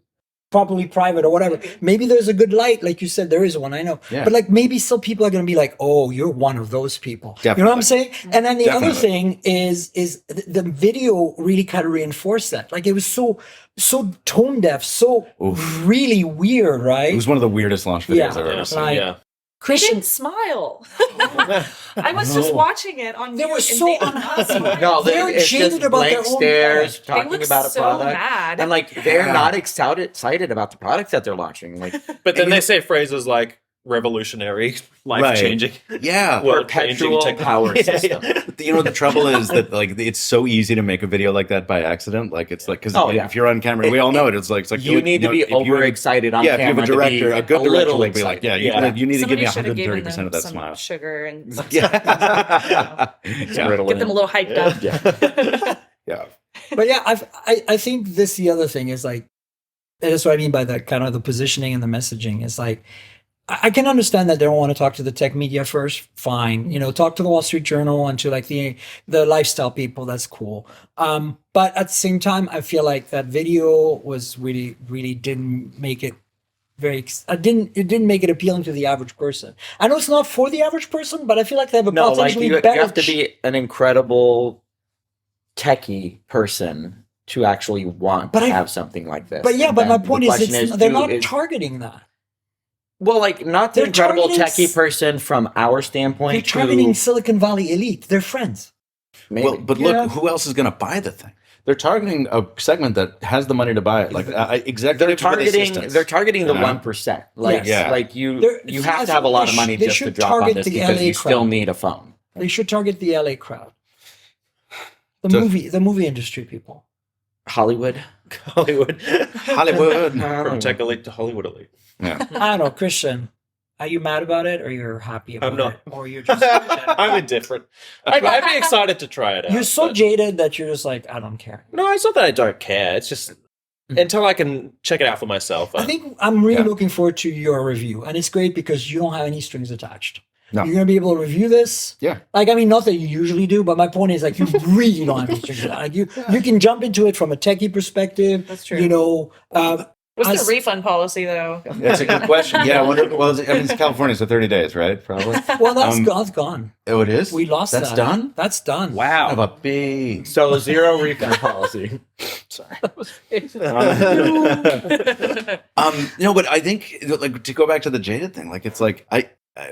properly private or whatever. Maybe there's a good light. Like you said, there is one, I know. Yeah. But like maybe still people are going to be like, oh, you're one of those people. Definitely. You know what I'm saying? And then the other Definitely. thing is the video really kind of reinforced that. Like it was so tone deaf, so really weird, right? It was one of the weirdest launch videos Yeah. I've ever seen. Like, Yeah. He Christian, didn't smile. I was just watching it on they mute were and so they- unhappy. No, They're it's jaded just about blank their own stares product. They talking look about a so product, mad. and like they're not excited about the product that they're launching. Like But then they say phrases like revolutionary, life-changing, Yeah. world-changing perpetual technology. power system. The trouble is that like it's so easy to make a video like that by accident. Like it's like because if you're on camera, we all know it. It's like You need to be if you're- overexcited on Yeah, if you have camera a to director, be a good a director little will be like, excited. you need to give me Somebody should have given 130% them of that some smile. sugar and Yeah. get them a little hyped up. Yeah. But yeah, I think the other thing is like, and that's what I mean by that kind of the positioning and the messaging is like, I can understand that they don't want to talk to the tech media first. Fine. Talk to the Wall Street Journal and to like the lifestyle people. That's cool. But at the same time, I feel like that video was really, really didn't make it it didn't make it appealing to the average person. I know it's not for the average person, but I feel like they have a No, like potentially you better. have to be an incredible techie person to actually want to have something like this. But yeah, And but my then point the question they're too, not targeting that. well, like not the They're incredible targeting techie person from our standpoint. They're targeting Silicon Valley elite. They're friends. Maybe. Well, but look, who else is going to buy the thing? They're targeting a segment that has the money to buy it. Like executives with assistants. they're targeting the 1%. Like Yes. like you They're- have to have a lot of money they just to should drop on target this the because LA you still crowd. need a phone. They should target the LA crowd. The movie industry people. Hollywood. Hollywood. Hollywood. From tech elite to Hollywood elite. Yeah. I don't know, Christian. Are you mad about it, or you're happy about I'm not. it, or you're just I'm indifferent. I'd be excited to try it out. you're so but- jaded that you're just like, I don't care. No, it's not that I don't care. It's just until I can check it out for myself. I think I'm really looking forward to your review, and it's great because you don't have any strings attached. No. You're going to be able to review this. Yeah. Like, I mean, not that you usually do, but my point is, like, you really don't have to figure it out. Like, you can jump into it from a techie perspective. That's true. You know, What's the refund policy, though? That's a good question. Yeah, it's California, so 30 days, right? Probably. well, that's gone. Oh, it is? We lost That's that. done? That's done. Wow. Have a big... So 0 refund policy. Sorry. No, but I think, like, to go back to the jaded thing, like, it's like,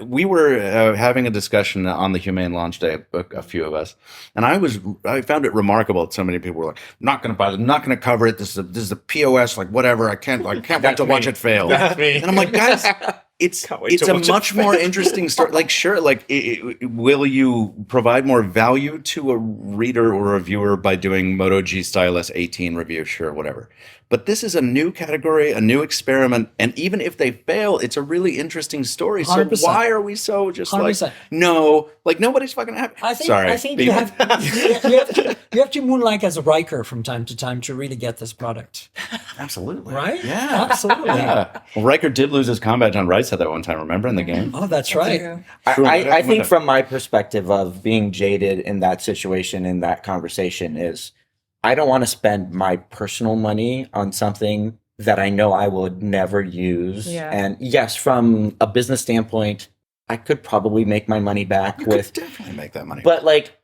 we were having a discussion on the Humane launch day, a few of us, and I found it remarkable that so many people were like, "Not going to buy it, not going to cover it. This is a POS, like whatever. I can't wait to watch it fail." And I'm like, guys, it's a much more interesting story. Like, sure, like, will you provide more value to a reader or a viewer by doing Moto G Stylus 18 review? Sure, whatever. But this is a new category, a new experiment, and even if they fail, it's a really interesting story. So 100%. why are we so just 100%. like, no, like nobody's fucking happy? I think you have to moonlight as a Riker from time to time to really get this product. Absolutely. Right? Yeah. Absolutely. Yeah. Well, Riker did lose his combat on right side that one time, remember, in the game? Oh, that's right. True. I think from my perspective of being jaded in that situation, in that conversation, is I don't want to spend my personal money on something that I know I would never use. Yeah. And yes, from a business standpoint, I could probably make my money back You with, could definitely make that money. but like,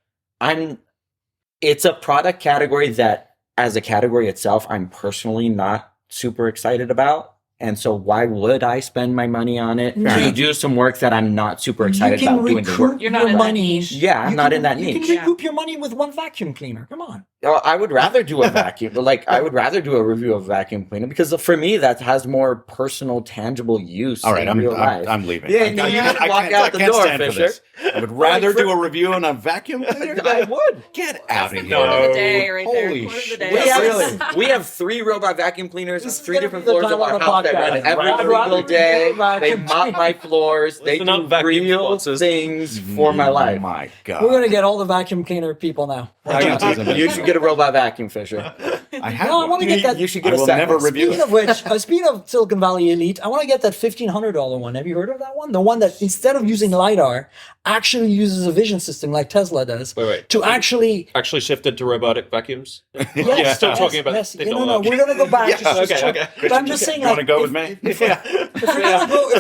it's a product category that as a category itself, I'm personally not super excited about. And so why would I spend my money on it to do some work that I'm not super excited you can about doing the recoup work? You're not your in that money. niche. Yeah, I'm not in that You niche. can recoup your money with one vacuum cleaner. Come on. I would rather do a vacuum, like I would rather do a review of vacuum cleaner because for me that has more personal, tangible use. All right, in real life. I'm leaving. Yeah, no, you can walk out the door, Fisher. I would rather do a review on a vacuum cleaner. I would. Get out of here. Quote of the day right there. Holy Quote of the shit. day. We have 3 robot vacuum cleaners on This is 3 gonna different be the floors of title our of the house that podcast. run every Right. single day. Right. They mop my floors. They Listen do up, vacuum real sponsors. things for my Oh life. my God. We're gonna get all the vacuum cleaner people now. You should get a robot vacuum, Fisher. I have No, I want to get that. You should I get a will second. never review Speaking of which, speaking of Silicon Valley Elite, I want to get that $1,500 one. Have you heard of that one? The one that instead of using LiDAR, actually uses a vision system like Tesla does Wait. to actually. Actually shifted to robotic vacuums. Yes, still talking about yes. the No, dollar. we're gonna go back. Okay. But I'm just saying, You want to like, go with me? if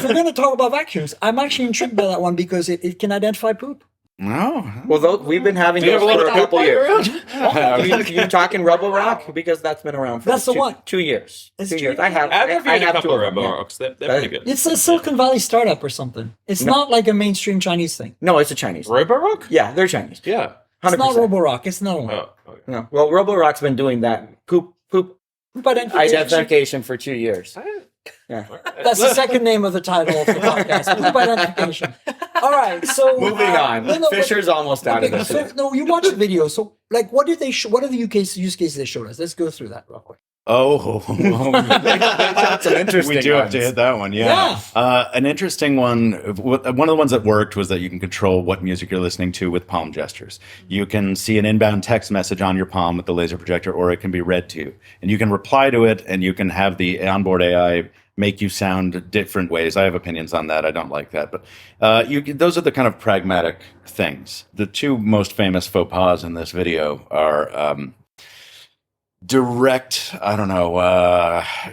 we're gonna talk about vacuums, I'm actually intrigued by that one because it can identify poop. No. Well, we've been having Do you those have a lot for a of couple poop years. around? You talking Rebel Rock? Because that's been around for That's the one. 2 years. It's 2 years. true. I have I've reviewed a couple of them, Rebel yeah. Rocks. They're pretty good. It's a Silicon Valley startup or something. It's not like a mainstream Chinese thing. No, it's a Chinese. Robo Rock? Yeah, they're Chinese. Yeah. 100%. It's not Roborock. It's not one. Oh, okay. No. Well, Roborock's been doing that poop Poop identification. identification for 2 years. Yeah. That's the second name of the title of the podcast. Poop identification. All right. So Moving on. no, Fisher's almost out of okay, this. so, no, you watched the video. So, like, what did they? What are the use cases they showed us? Let's go through that real quick. Oh, some interesting we do have ones. to hit that one. Yeah. An interesting one. One of the ones that worked was that you can control what music you're listening to with palm gestures. You can see an inbound text message on your palm with the laser projector, or it can be read to you, and you can reply to it, and you can have the onboard AI make you sound different ways. I have opinions on that. I don't like that, but those are the kind of pragmatic things. The 2 most famous faux pas in this video are direct,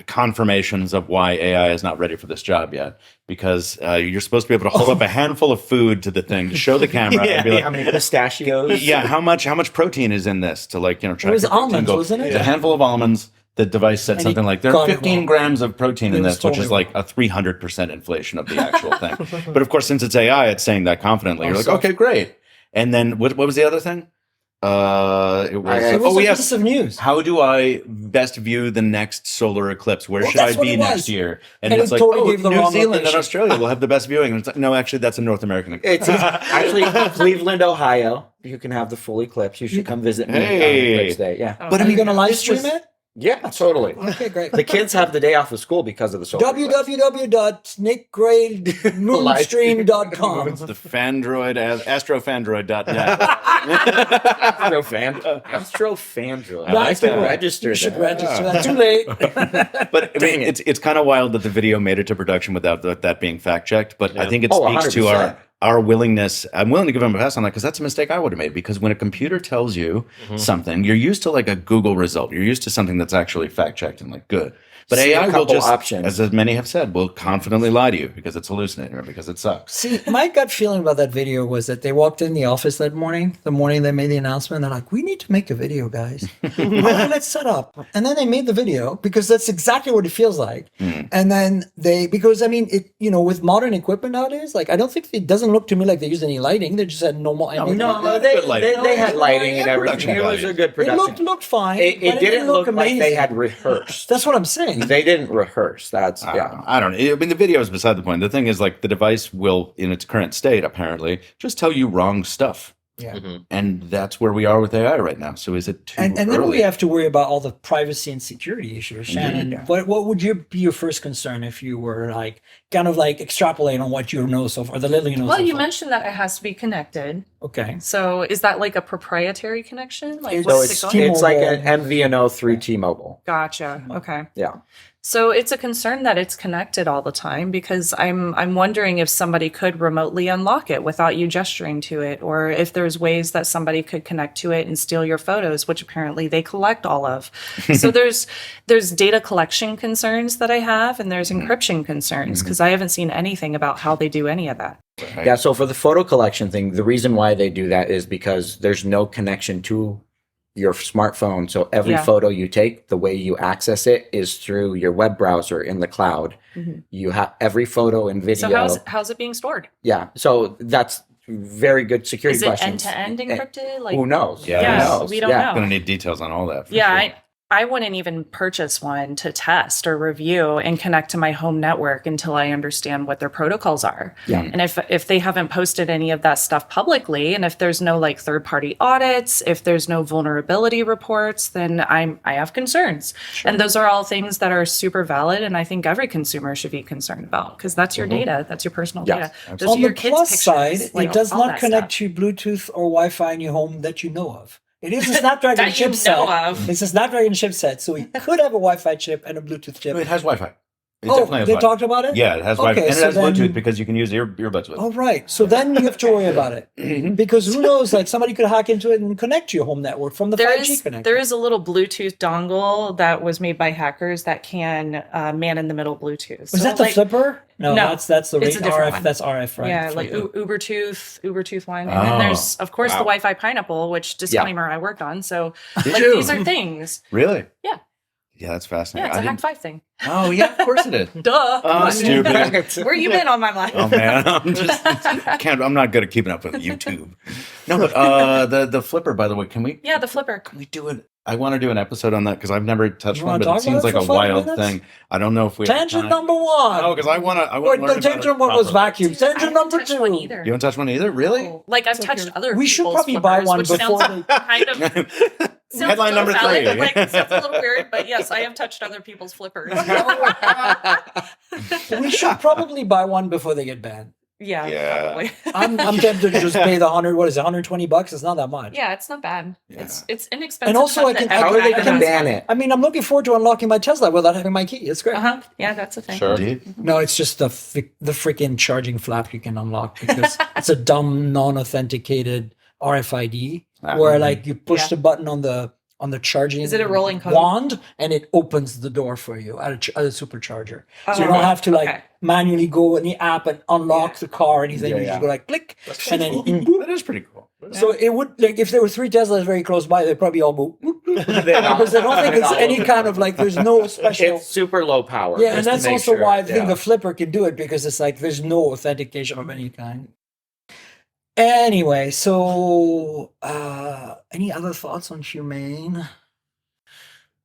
confirmations of why AI is not ready for this job yet. Because you're supposed to be able to hold up a handful of food to the thing to show the camera and be like, How many pistachios? yeah, how much protein is in this to track It was your protein almonds, goal. wasn't it? It's a handful of almonds. The device said And something he like, there are got it 15 wrong. grams of protein in It was this, which is totally like a 300% inflation of the actual thing. But of course, since it's AI, it's saying that confidently. You're like, so- okay, great. And then what was the other thing? It was, It was a yes. piece of news. How do I best view the next solar eclipse? Where Well, should I that's what be it next was. year? And it's it like, totally gave the New wrong Zealand and location. Australia will have the best viewing. And it's like, no, actually, that's a North American eclipse. It's actually Cleveland, Ohio. You can have the full eclipse. You should come visit me on Hey. Eclipse Day. Yeah. But are you going to live This stream was- it? Yeah, totally. Okay, great. The kids have the day off of school because of the solar eclipse. www.nickgrademoonstream.com. It's the Fandroid, astrofandroid.net. Astrofandroid. I like that. Register You should that. register that. Too late. But I mean, it's kind of wild that the video made it to production without that being fact checked. But I think it Oh, speaks to 100%. our willingness, I'm willing to give him a pass on that because that's a mistake I would have made. Because when a computer tells you something, you're used to like a Google result. You're used to something that's actually fact checked and like good. But See AI a will couple just, options. as many have said, will confidently lie to you because it's hallucinating or because it sucks. See, my gut feeling about that video was that they walked in the office that morning, the morning they made the announcement. They're like, we need to make a video, guys. Let's set up. And then they made the video because that's exactly what it feels like. And then because I mean, with modern equipment nowadays, like, I don't think it doesn't look to me like they used any lighting. They just had normal. No, they had lighting and everything. It was a good production. It looked fine. It didn't look like amazing. they had rehearsed. That's what I'm saying. They didn't rehearse. That's I don't know. I mean, the video is beside the point. The thing is, like, the device will, in its current state, apparently, just tell you wrong stuff. Yeah. And that's where we are with AI right now. So is it too And then early? we have to worry about all the privacy and security issues. Shannon, what would be your first concern if you were like kind of like extrapolating on what you know so far, the little you know Well, so you far? mentioned that it has to be connected. Okay. So is that like a proprietary connection? Like, It's- so what's it's it going? it's like an MVNO through T-Mobile. Gotcha. Okay. Yeah. So it's a concern that it's connected all the time because I'm wondering if somebody could remotely unlock it without you gesturing to it, or if there's ways that somebody could connect to it and steal your photos, which apparently they collect all of. So there's data collection concerns that I have, and there's encryption concerns because I haven't seen anything about how they do any of that. Right. Yeah, so for the photo collection thing, the reason why they do that is because there's no connection to your smartphone. So every Yeah. photo you take, the way you access it is through your web browser in the cloud. You have every photo and video. So how's it being stored? Yeah, so that's very good security Is it questions. end to end encrypted? Like, Who knows? Yeah, yeah, Who knows? we don't Yeah. know. Gonna need details on all that. For Yeah, sure. I wouldn't even purchase one to test or review and connect to my home network until I understand what their protocols are. Yeah. And if they haven't posted any of that stuff publicly, and if there's no like third party audits, if there's no vulnerability reports, then I have concerns. And those are all things that are super valid, and I think every consumer should be concerned about because that's your data, that's your personal Yeah, data. Those On are your the kids' plus pictures, side, like, it does all not that connect stuff. to Bluetooth or Wi-Fi in your home that you know of. It is a Snapdragon That you know chipset. of. It's a Snapdragon chipset, so it could have a Wi-Fi chip and a Bluetooth chip. It has Wi-Fi. It Oh, definitely has they Wi-Fi. talked about it? Yeah, it has Okay, Wi-Fi. And so it has then- Bluetooth because you can use earbuds with it. Oh, right. So then you have to worry about it. Because who knows, like somebody could hack into it and connect to your home network from the 5G connection. There is a little Bluetooth dongle that was made by hackers that can man in the middle Bluetooth. Was So, that the like, flipper? No, No, that's the it's a different RF. one. That's RF, right? Yeah, like Flipper. Ubertooth one. And Oh, then there's, of course, the wow. Wi-Fi Pineapple, which disclaimer I worked on. So Did like you? these are things. Really? Yeah. Yeah, that's Yeah, fascinating. it's a I Hack didn't- 5 thing. Oh, yeah, of course it is. Duh. Oh, stupid. Where you been on my life? Oh man, I'm not good at keeping up with YouTube. No, but the flipper, by the way, can we Yeah, the flipper. can we do it? I want to do an episode on that because I've never touched You one, wanna but it talk seems about like it a for 5 wild minutes? thing. I don't know if we have Tangent time. number one. Oh, because I want to Wait, learn no, about tangent it one was properly. vacuum. Dude, I Tangent haven't number touched one two. either. You haven't touched one either, really? Oh, like I've touched other We should people's probably buy flippers, one which before sounds kind of sounds Headline a little number valid, 3. Like, sounds a little weird, but yes, I have touched other people's flippers. We should probably buy one before they get banned. Yeah, Yeah. probably. I'm tempted to just pay the 100. What is it? $120? It's not that much. Yeah, it's not bad. Yeah. It's inexpensive. And also enough I can- that how How are they every going to app has ban one. it? I mean, I'm looking forward to unlocking my Tesla without having my key. It's great. Yeah, that's the thing. Sure. Indeed. No, it's just the freaking charging flap you can unlock because it's a dumb non-authenticated RFID where like you push Yeah. the button on the charging Is it a rolling code? wand and it opens the door for you at a supercharger. So you Oh, don't have to like okay. manually go in the app and unlock the car or anything. Yeah, You yeah. just go like click and then That is pretty cool. so it would like if there were 3 Teslas very close by, they'd probably all move because I don't think it's any kind of like there's no special. It's super low power. Yeah, and just to that's make also sure. why I think Yeah. the flipper can do it because it's like there's no authentication of any kind. Anyway, so any other thoughts on Humane?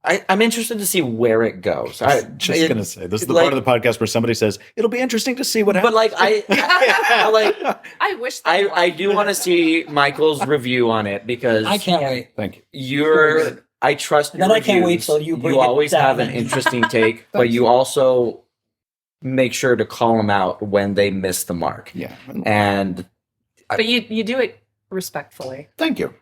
I'm interested to see where it goes. Just It- gonna say this is the like- part of the podcast where somebody says it'll be interesting to see what happens. But like I like I wish that I do want to see Michael's review on it because I can't wait. Thank you. I trust your Then I can't wait reviews. till you bring You it always down. have an interesting take, but you also make sure to call them out when they miss the mark. Yeah. And But you do it respectfully. Thank you.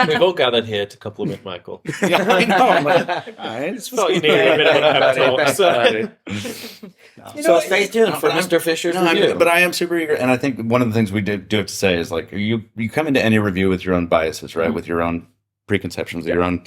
We've all gathered here to compliment Michael. Yeah, I know. I'm like, all right. Just felt you needed a bit of a pep talk. So stay tuned for Mr. Fisher's review. But I am super eager, and I think one of the things we do have to say is like you come into any review with your own biases, right? With your own preconceptions, your own,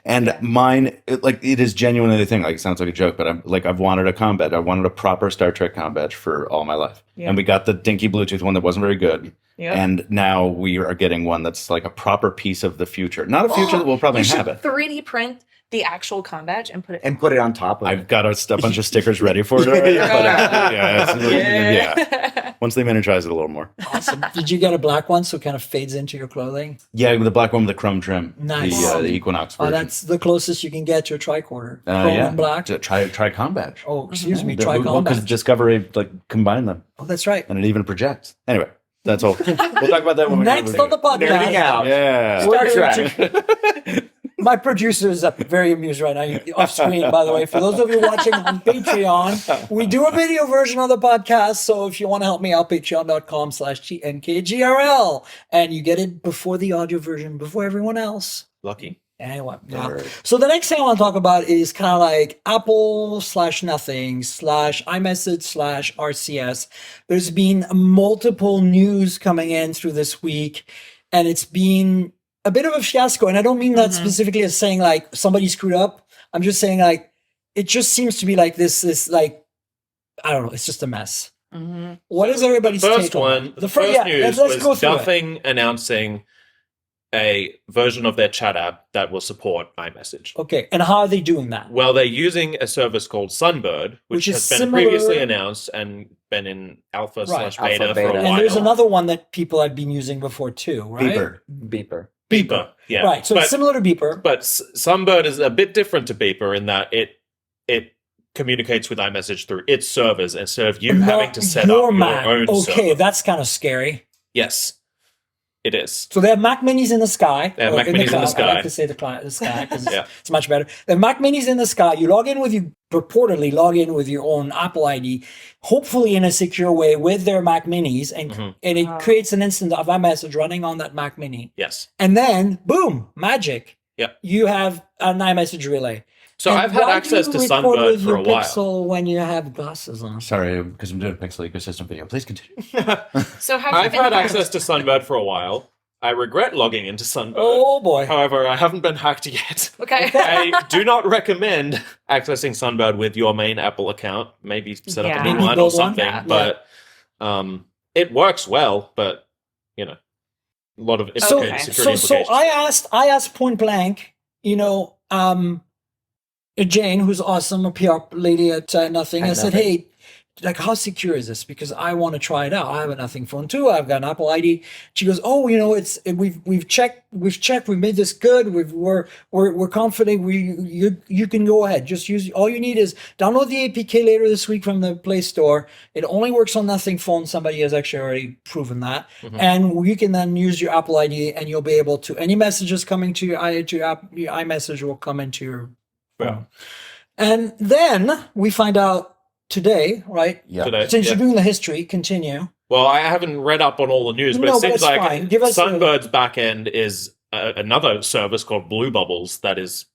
and mine. It is genuinely the thing. Like it sounds like a joke, but I've wanted a comm badge. I wanted a proper Star Trek comm badge for all my life, and we got the dinky Bluetooth one that wasn't very good. Yep. And now we are getting one that's like a proper piece of the future. Not a future that we'll probably inhabit. 3D print the actual comm badge and put it on top of it. I've got a bunch of stickers ready for it already. Yeah. Once they miniaturize it a little more. Awesome. Did you get a black one so it kind of fades into your clothing? Yeah, the black one with the chrome trim. Nice. The Equinox version. Oh, that's the closest you can get to a tricorder. Chrome and black. Try comm badge. Oh, excuse me, try comm Because badge. Discovery combined them. Oh, that's right. And it even projects. Anyway. That's all. We'll talk about that when Next on the podcast. Nerding out. Yeah. Star Trek. My producer is very amused right now. Off screen, by the way. For those of you watching on Patreon, we do a video version of the podcast. So if you want to help me out, patreon.com/TNKGRL. And you get it before the audio version, before everyone else. Lucky. Anyway, so the next thing I want to talk about is kind of like Apple/Nothing/iMessage/RCS. There's been multiple news coming in through this week, and it's been a bit of a fiasco. And I don't mean that specifically as saying like somebody screwed up. I'm just saying like it just seems to be like this like I don't know. It's just a mess. What is everybody's first take one? on The first news let's go was through it. Nothing announcing a version of their chat app that will support iMessage. Okay, and how are they doing that? Well, they're using a service called Sunbird, which is has been similar- previously announced and been in alpha/beta for a beta. while. And there's another one that people have been using before too, right? Beeper. Beeper, yeah. Right, so it's similar to Beeper. But Sunbird is a bit different to Beeper in that it communicates with iMessage through its servers instead of you having to set up your own Okay, server. that's kind of scary. Yes, it is. So they have Mac Minis in the sky. They have Mac Minis in the sky. I like to say the sky because it's much better. They have Mac Minis in the sky. You purportedly log in with your own Apple ID, hopefully in a secure way with their Mac Minis, and it creates an instance of iMessage running on that Mac Mini. Yes. And then, boom, magic. Yep. You have an iMessage relay. So And I've had why access do to you record Sunbird with for your a while. Pixel when you have glasses on. Sorry, because I'm doing a Pixel ecosystem video. Please continue. So I've had access to Sunbird for a while. I regret logging into Sunbird. Oh boy. However, I haven't been hacked yet. Okay. I do not recommend accessing Sunbird with your main Apple account. Maybe set up a new Maybe one or build one. something. Yeah. But it works well, but a lot of security implications. So I asked point blank, Jane, who's awesome, a PR lady at Nothing. I said, hey, like, how secure is this? Because I want to try it out. I have a Nothing phone too. I've got an Apple ID. She goes, we've checked. We've made this good. We're confident. You can go ahead. Just use. All you need is download the APK later this week from the Play Store. It only works on Nothing phone. Somebody has actually already proven that. And you can then use your Apple ID, and you'll be able to any messages coming to your iMessage will come into your phone. And then we find out. Today, right? Yeah. Today, Since you're doing the history, continue. Well, I haven't read up on all the news, but No, it but seems it's like fine. Give us Sunbird's backend is another service called Blue Bubbles that is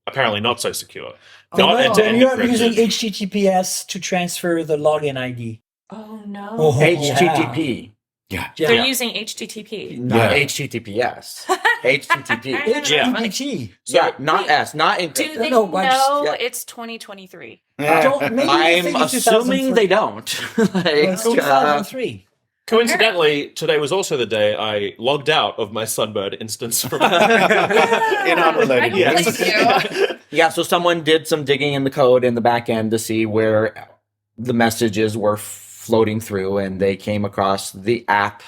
apparently not so secure. Not end-to-end You're encrypted. using HTTPS to transfer the login ID. Oh no. Oh, HTTP. Yeah. They're using HTTP. Not HTTPS. HTTP. HTTP. Yeah, not S, not Do encrypted. they No, but know just- it's 2023? Maybe they I'm think it's assuming 2003. they don't. It's 2003. Coincidentally, today was also the day I logged out of my Sunbird instance from In unrelated. I Yes. believe you. Yeah, so someone did some digging in the code in the back end to see where the messages were floating through, and they came across the app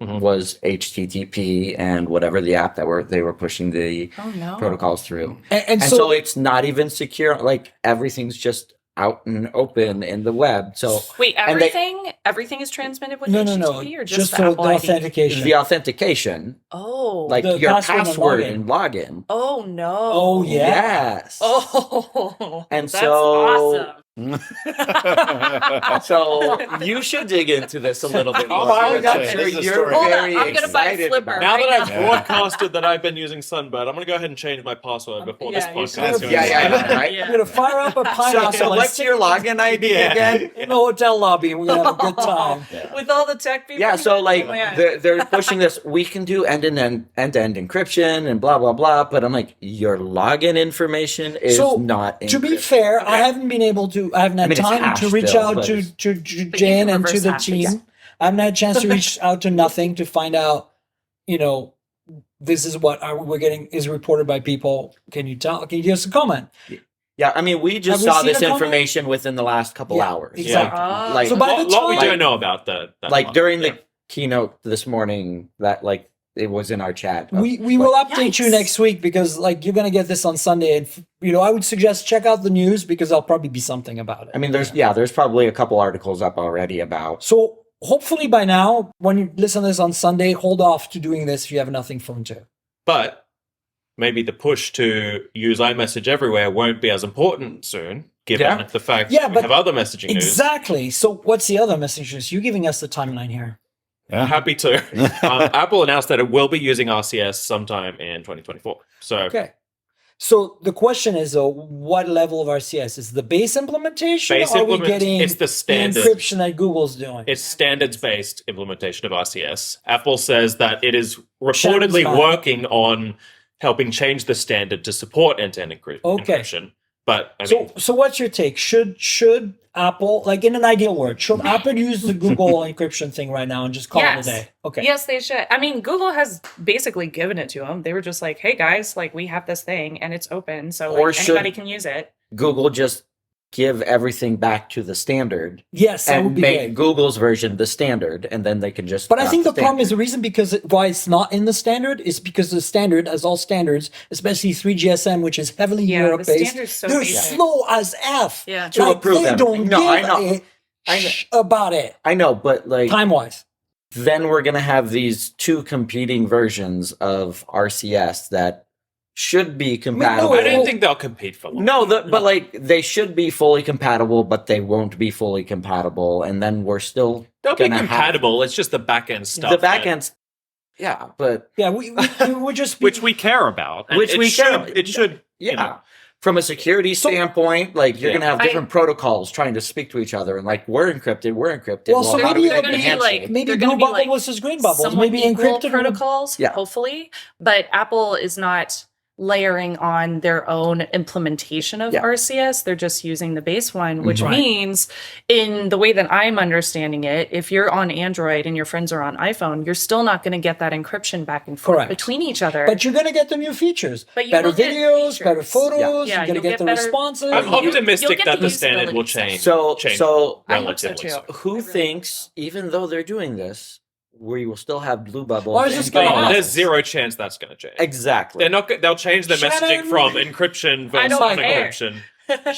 was HTTP and whatever the app that they were pushing the Oh no. protocols through. And So so it's not even secure. Like everything's just out and open in the web. So Wait, and they- everything is transmitted with no, HTTP or just, the for Apple the ID? authentication. the authentication, Oh. like The your password and password login. and login. Oh no. Oh yeah. Yes. Oh. And that's so awesome. So you should dig into this a little bit more. I'm I'm sure sure you're you're Hold on, very I'm gonna buy a excited flipper. about Now it. that I've Yeah. broadcasted that I've been using Sunbird, I'm going to go ahead and change my password before this Yeah, you podcast. should. Yeah, right? Yeah. I'm gonna fire up a pineapple. So what's your login ID again? in the hotel lobby? We're gonna have a good time. With all the tech people. Yeah, so like Oh, yeah. they're pushing this. We can do end-to-end encryption and blah blah blah. But I'm like, your login information is not. To be encrypted. fair, I haven't been able to. I haven't had I mean, it's time hashed to reach still, out but to it's- Jan and to reverse the hash team. it. I haven't had a chance to reach out to nothing to find out. This is what we're getting is reported by people. Can you tell? Can you give us a comment? Yeah, I mean, we just Have we saw seen this a comment? information within the last couple Yeah, hours. exactly. Like, So by the What we time- don't know about that like month. during Yeah. the keynote this morning, that like it was in our chat. We will update you Yikes. next week because you're gonna get this on Sunday, and I would suggest check out the news because there'll probably be something about it. I mean, there's probably a couple articles up already about. So hopefully by now, when you listen to this on Sunday, hold off to doing this if you have nothing from to. But maybe the push to use iMessage everywhere won't be as important soon, given Yeah. the fact Yeah, that we but have other messaging news. Exactly. So what's the other messages? You're giving us the timeline here. Yeah. Happy to. Apple announced that it will be using RCS sometime in 2024. So Okay. So the question is, though, what level of RCS is the base implementation? Base or are we implement- getting it's the standard. encryption that Google's doing? it's standards-based implementation of RCS. Apple says that it is Shannon's reportedly fine. working on helping change the standard to support end-to-end Okay. encryption. But I mean, So what's your take? Should Apple, like in an ideal world, should Apple use the Google encryption thing right now and just call Yes. it a day? Okay. Yes, they should. I mean, Google has basically given it to them. They were just like, "Hey guys, like we have this thing and it's open, so Or like, should- anybody can use it." Google just give everything back to the standard Yes, that would and be make great. Google's version the standard, and then they can just. But I adopt think the problem standard. is the reason why it's not in the standard is because the standard, as all standards, especially 3GSM, which is heavily Yeah, Europe the based, standard's so they're basic. slow as F. Yeah. To approve they them. don't No, give I know. a I know. about it I know, but like time wise. then we're gonna have these two competing versions of RCS that should be compatible. I don't think they'll compete for long. No, but like they should be fully compatible, but they won't be fully compatible, and then we're still They'll be gonna have- compatible. It's just the back-end stuff. the back that- end. Yeah, but Yeah, we're just which we care about. And Which it we should, care about. It should. yeah. You know, From a security standpoint, like you're Yeah. gonna have different protocols trying to speak to each other, and like we're encrypted. Well, so how do maybe we they're make gonna the be handshake? like- maybe They're blue gonna be bubble like versus green bubbles. Somewhat Maybe equal encrypted protocols, Yeah. hopefully. But Apple is not layering on their own implementation of Yeah. RCS. They're just using the base one, which Right. means, in the way that I'm understanding it, if you're on Android and your friends are on iPhone, you're still not going to get that encryption back and forth Correct. between each other. But you're gonna get the new features. But you Better will get videos, features. better photos, Yeah, you're gonna you'll get get the better- responses. I'm You'll optimistic get that the the standard will usability change. So, change so I hope so relatively too. soon. who I really thinks, even though they're doing this, we will still have blue bubbles? Well, I was and just gonna green ask. bubbles? There's zero chance that's going to change. Exactly. They're not. They'll change their messaging Shannon- from encryption I versus don't care. unencryption.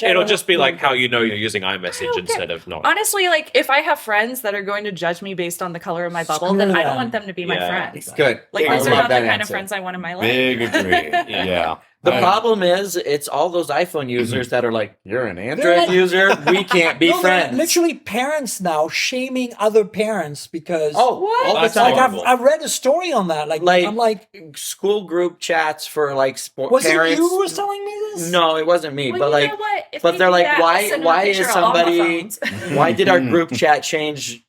It'll just be like how you know you're using iMessage care. instead of not. Honestly, like if I have friends that are going to judge me based on the color of my bubble, Screw then I them. don't want them to be my Yeah. friends. Good. Like I those are love not the that kind of answer. friends I want in my life. Big agree. Yeah. The problem is, it's all those iPhone users that are like, "You're an Android like- user. We can't be No, they're friends." literally parents now shaming other parents because Oh, What? all the That's time. like horrible. I've read a story on that. Like- I'm like, School group chats for like was parents. it you who was telling me this? No, it wasn't me. Well, but you like, know what? If but they they're do like, that, I'll why? send them a Why picture is of all my somebody? phones. Why did our group chat change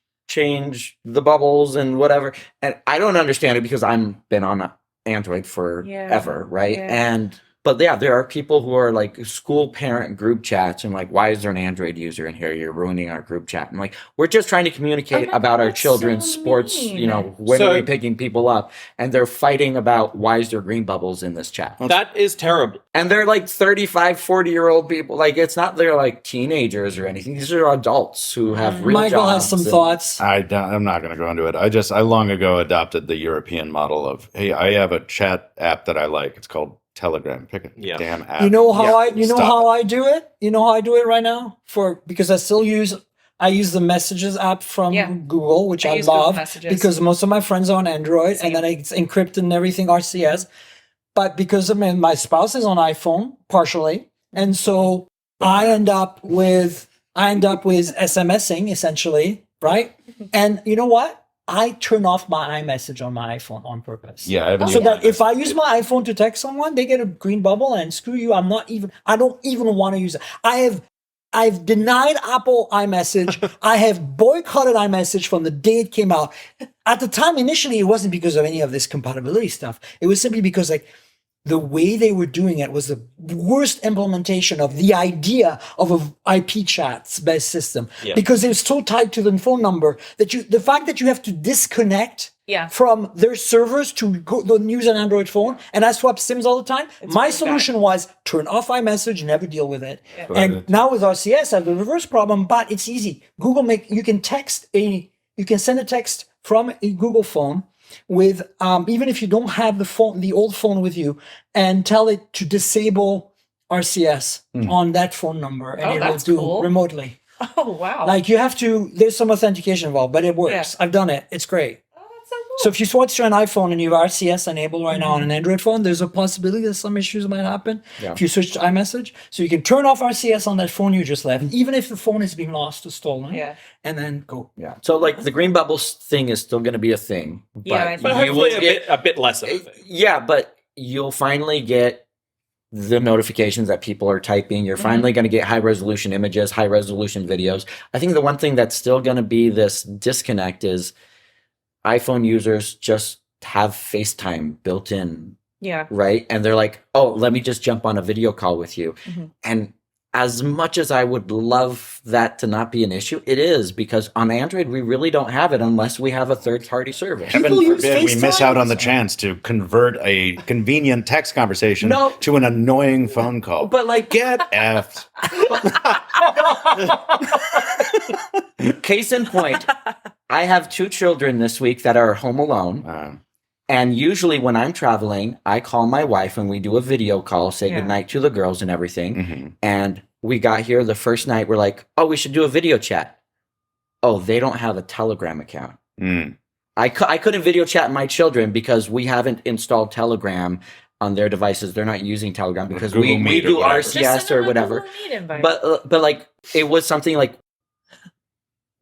the bubbles and whatever? And I don't understand it because I've been on Android forever, right? Yeah. But yeah, there are people who are like school parent group chats and like, why is there an Android user in here? You're ruining our group chat. And like, we're just trying to communicate Oh, about our that's children's so sports, mean. when So- are we picking people up? And they're fighting about why is there green bubbles in this chat? That is terrible. And they're like 35, 40-year-old people. Like, it's not they're like teenagers or anything. These are adults who have real Michael jobs. has some and- thoughts. I'm not going to go into it. I long ago adopted the European model of, hey, I have a chat app that I like. It's called Telegram. Pick a Yeah. damn app. You know how Stop I do it? You know how I do it right now? Because I use the messages app from Yeah. Google, which I I use Google love Messages. because most of my friends are on Android Same. and then it's encrypted and everything RCS. But because my spouse is on iPhone partially, and so I end up with I end up with SMSing essentially, right? And you know what? I turn off my iMessage on my iPhone on purpose. Yeah, I haven't So used that it. if I use my iPhone to text someone, they get a green bubble and screw you. I don't even want to use it. I've denied Apple iMessage. I have boycotted iMessage from the day it came out. At the time, initially, it wasn't because of any of this compatibility stuff. It was simply because like the way they were doing it was the worst implementation of the idea of a IP chat's based system, because it was so tied to the phone number that the fact that you have to disconnect from their servers to use an Android phone, and I swap SIMs all the time. My solution was turn off iMessage, never deal with it. And now with RCS, I have the reverse problem, but it's easy. You can send a text from a Google phone with even if you don't have the old phone with you, and tell it to disable RCS on that phone number, and it will do remotely. Oh wow! Like there's some authentication involved, but it works. I've done it. It's great. Oh, that's so cool. So if you switch to an iPhone and you have RCS enabled right now on an Android phone, there's a possibility that some issues might happen if you switch to iMessage. So you can turn off RCS on that phone you just left, even if the phone is being lost or stolen, and then go. Yeah. So like the green bubbles thing is still going to be a thing. Yeah, But hopefully a bit less of a thing. Yeah, but you'll finally get the notifications that people are typing. You're finally going to get high resolution images, high resolution videos. I think the one thing that's still going to be this disconnect is iPhone users just have FaceTime built in. Yeah. Right. And they're like, oh, let me just jump on a video call with you. And as much as I would love that to not be an issue, it is, because on Android, we really don't have it unless we have a third-party service. Heaven forbid we miss out on the chance to convert a convenient text conversation to an annoying phone call. But like, get effed. Case in point, I have 2 children this week that are home alone. And usually when I'm traveling, I call my wife and we do a video call, say goodnight to the girls and everything. And we got here the first night, we're like, oh, we should do a video chat. Oh, they don't have a Telegram account. I couldn't video chat my children because we haven't installed Telegram on their devices. They're not using Telegram because we do RCS or whatever. But like, it was something like,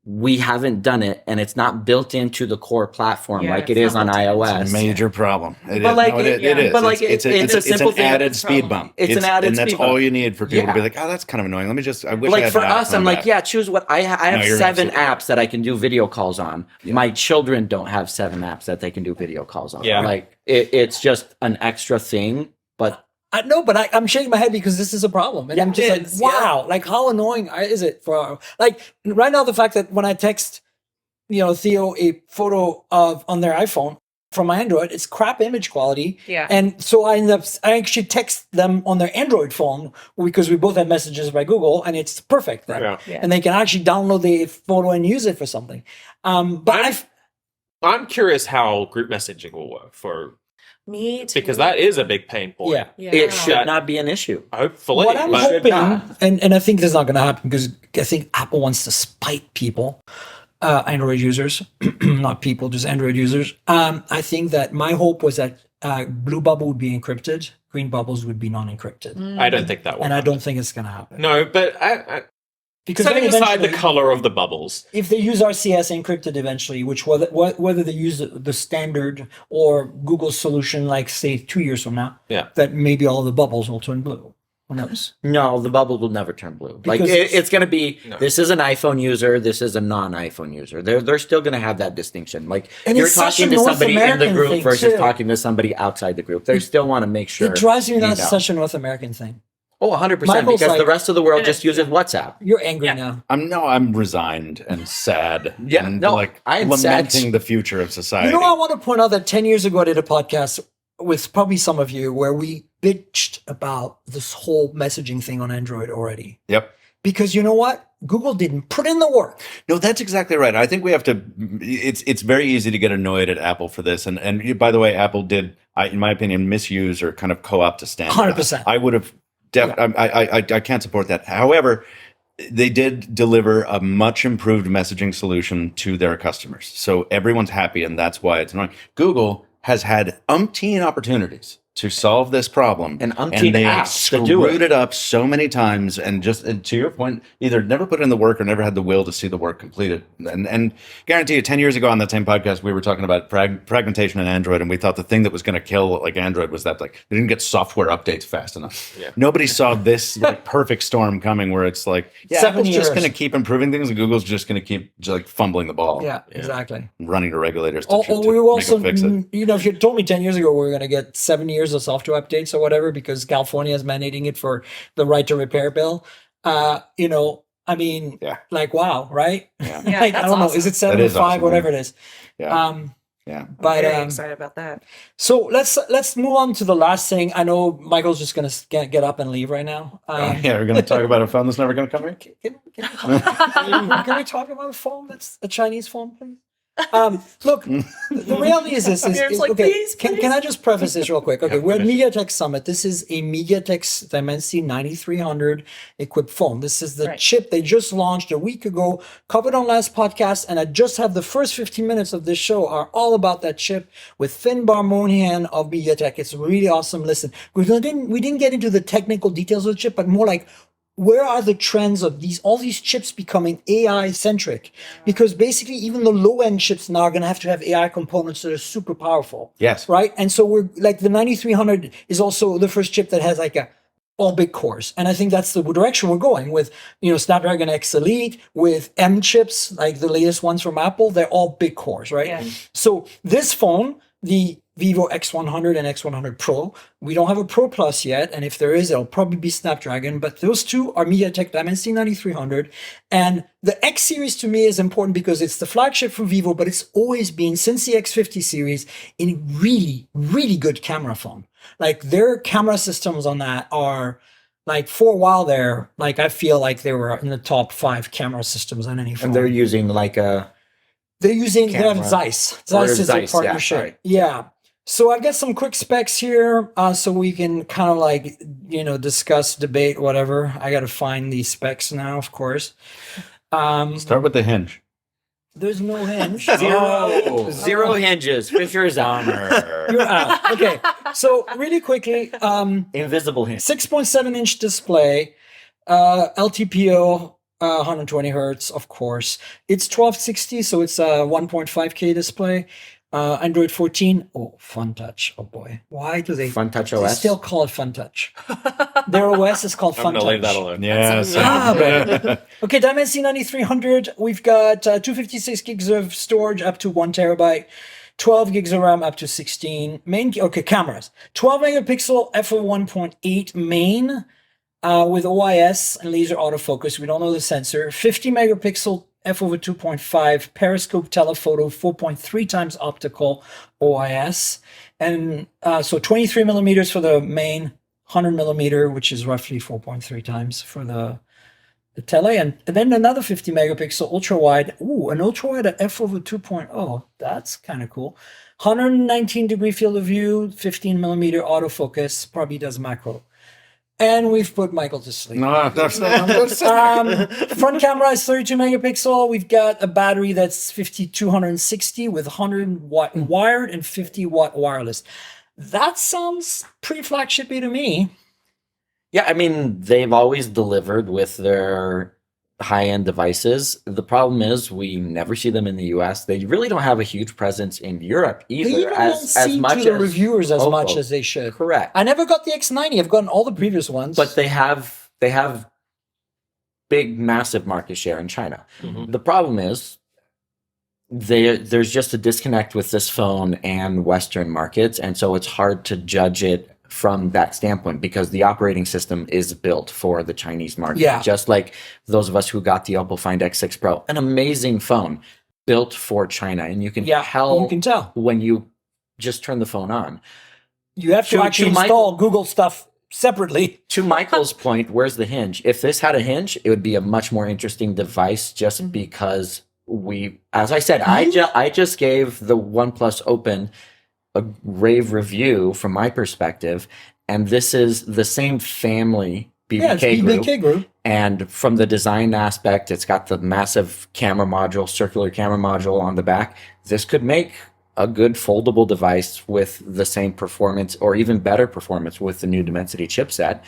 we haven't done it, and it's not built into the core platform like it is on iOS. It's a major problem. It is. But like, It is. But like, it's a simple an added speed bump. It's an added and that's speed bump. all you need for people to be like, oh, that's kind of annoying. I wish I like had for that us, I'm like, choose what I have you're 7 absolutely apps that I can do video calls on. My children don't have 7 apps that they can do video calls on. Like it's just an extra thing, but. I'm shaking my head because this is a problem. And I'm just like, wow, like how annoying is it for, like right now, the fact that when I text, Theo a photo on their iPhone from my Android, it's crap image quality. Yeah. And so I actually text them on their Android phone because we both have messages by Google, and it's perfect then. And they can actually download the photo and use it for something. But I'm curious how group messaging will work for me too. Because that is a big pain point. It should not be an issue. Hopefully. What I'm hoping, and I think this is not going to happen because I think Apple wants to spite people. Android users, not people, just Android users. I think that my hope was that blue bubble would be encrypted, green bubbles would be non-encrypted. I don't think that will. And I don't think it's going to happen. No, but because setting aside the color of the bubbles, if they use RCS encrypted eventually, which whether they use the standard or Google's solution, like say 2 years from now, that maybe all the bubbles will turn blue. Who knows? No, the bubble will never turn blue. Like it's going to be, this is an iPhone user, this is a non-iPhone user. They're still going to have that distinction. Like you're talking to somebody in the group versus talking to somebody outside the group. They still want to make sure. It drives me nuts. Such a North American thing. Oh, 100%. Because the rest of the world just uses WhatsApp. You're angry now. I'm resigned and sad. And I'm lamenting sad. the future of society. I want to point out that 10 years ago I did a podcast with probably some of you where we bitched about this whole messaging thing on Android already. Yep. Because you know what? Google didn't put in the work. No, that's exactly right. I think we have to, it's very easy to get annoyed at Apple for this. And by the way, Apple did, in my opinion, misuse or kind of co-opt a standard. 100%. I would have, I can't support that. However, they did deliver a much improved messaging solution to their customers. So everyone's happy, and that's why it's annoying. Google has had umpteen opportunities to solve this problem. And umpteen they apps to do screwed it up so many times, and to your point, either never put in the work or never had the will to see the work completed. And guarantee you, 10 years ago on that same podcast, we were talking about fragmentation in Android, and we thought the thing that was going to kill like Android was that like they didn't get software updates fast enough. Yeah. Nobody saw this like perfect storm coming, where it's like, Apple's just going to keep improving things, and Google's just going to keep like fumbling the ball. Yeah, exactly. Running to regulators to, we were also, fix it. if you told me 10 years ago we were going to get 7 years of software updates or whatever because California is mandating it for the right to repair bill, like, wow, right? Yeah, Like, I don't know, is it 7 or 5, awesome, whatever it is. Yeah. But Very excited about that. So let's move on to the last thing. I know Michael's just going to get up and leave right now. We're going to talk about a phone that's never going to come here. Can we talk about a phone that's a Chinese phone, please? Look, the reality is this. Can I just preface this real quick? Okay, we're at MediaTek Summit. This is a MediaTek Dimensity 9300 equipped phone. This is the chip they just launched a week ago, covered on last podcast, and I just have the first 15 minutes of this show are all about that chip with Finbarr Moynihan of MediaTek. It's really awesome. Listen, we didn't get into the technical details of the chip, but more like, where are the trends of all these chips becoming AI centric? Because basically even the low end chips now are going to have AI components that are super powerful. Yes. Right. And so we're like the 9300 is also the first chip that has like all big cores. And I think that's the direction we're going with, Snapdragon X Elite, with M chips, like the latest ones from Apple, they're all big cores, right? Yeah. So this phone, the Vivo X100 and X100 Pro. We don't have a Pro Plus yet, and if there is, it'll probably be Snapdragon, but those two are MediaTek Dimensity 9300. And the X series to me is important because it's the flagship from Vivo, but it's always been, since the X50 series, a really, really good camera phone. Like, their camera systems on that are, like, for a while there, like, I feel like they were in the top 5 camera systems on any phone. And they're using like a... They have Zeiss. Zeiss is a partnership. Yeah. So I've got some quick specs here, so we can kind of like, discuss, debate, whatever. I got to find these specs now, of course. Start with the hinge. There's no hinge. Zero hinges. Fisher's armor. You're out. Okay. So really quickly, invisible hinge. 6.7-inch display, LTPO. 120 hertz, of course. It's 1260, so it's a 1.5K display. Android 14. Oh, Fun Touch. Oh boy. Why do they Fun Touch OS? They still call it Fun Touch. Their OS is called Fun Touch. I'm gonna leave that alone. Yeah. Okay, Dimensity 9300. We've got 256 gigs of storage up to 1 terabyte. 12 gigs of RAM up to 16. Cameras. 12 megapixel f1.8 main. With OIS and laser autofocus, we don't know the sensor. 50 megapixel f/2.5 periscope telephoto, 4.3 times optical OIS, and so 23 millimeters for the main, 100 millimeter, which is roughly 4.3 times for the tele, and then another 50 megapixel ultra wide. Ooh, an ultra wide at f/2.0. That's kind of cool. 119 degree field of view, 15 millimeter autofocus. Probably does macro. And we've put Michael to sleep. No, that's not. Front camera is 32 megapixel. We've got a battery that's 5260 with 100 watt wired and 50 watt wireless. That sounds pretty flagshipy to me. Yeah, I mean, they've always delivered with their high-end devices. The problem is we never see them in the US. They really don't have a huge presence in Europe either. They even don't seem to the reviewers as much as they should. Correct. I never got the X90. I've gotten all the previous ones. But they have big, massive market share in China. Mm-hmm. The problem is there's just a disconnect with this phone and Western markets, and so it's hard to judge it from that standpoint because the operating system is built for the Chinese market. Yeah. Just like those of us who got the Oppo Find X6 Pro, an amazing phone built for China. And you can tell when you just turn the phone on. You have to actually install Google stuff separately. To Michael's point, where's the hinge? If this had a hinge, it would be a much more interesting device just because as I said, I just gave the OnePlus Open a rave review from my perspective, and this is the same family BBK group. And from the design aspect, it's got the massive camera module, circular camera module on the back. This could make a good foldable device with the same performance or even better performance with the new Dimensity chipset.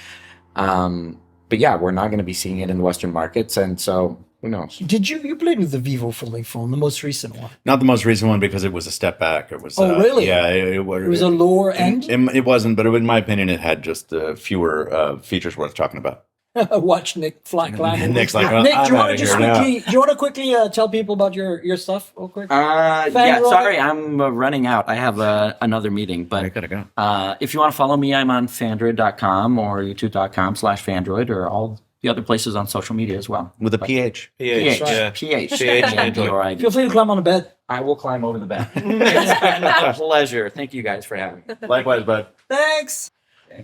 But yeah, we're not going to be seeing it in the Western markets, and so who knows? Did you played with the Vivo folding phone, the most recent one? Not the most recent one because it was a step back. It was. Really? Yeah, it was a lower end. It wasn't, but in my opinion, it had just fewer features worth talking about. Watch Nick fly. Nick's like, Nick, I'm do you outta here now. want to quickly tell people about your stuff real quick? Yeah, Fanroid? sorry, I'm running out. I have another meeting, but I gotta go. if you want to follow me, I'm on Fandroid.com or youtube.com/Fandroid or all the other places on social media as well. With a PH. PH, yeah. PH. Android. Feel free to climb on the bed. I will climb over the bed. It's been a pleasure. Thank you guys for having me. Likewise, bud. Thanks.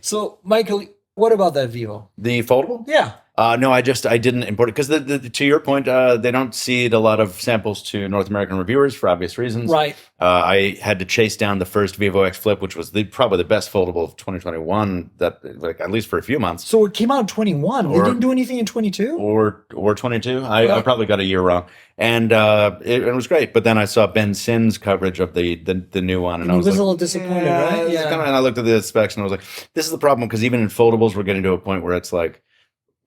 So, Michael, what about that Vivo? The foldable? Yeah. No, I didn't import it because to your point, they don't seed a lot of samples to North American reviewers for obvious reasons. Right. I had to chase down the first Vivo X Flip, which was probably the best foldable of 2021, at least for a few months. So it came out in 21. They didn't do anything in 22? Or 22. I probably got a year wrong. And it was great. But then I saw Ben Sinn's coverage of the new one. And I was a little disappointed, right? Yeah. And I looked at the specs and I was like, this is the problem. Because even in foldables, we're getting to a point where it's like,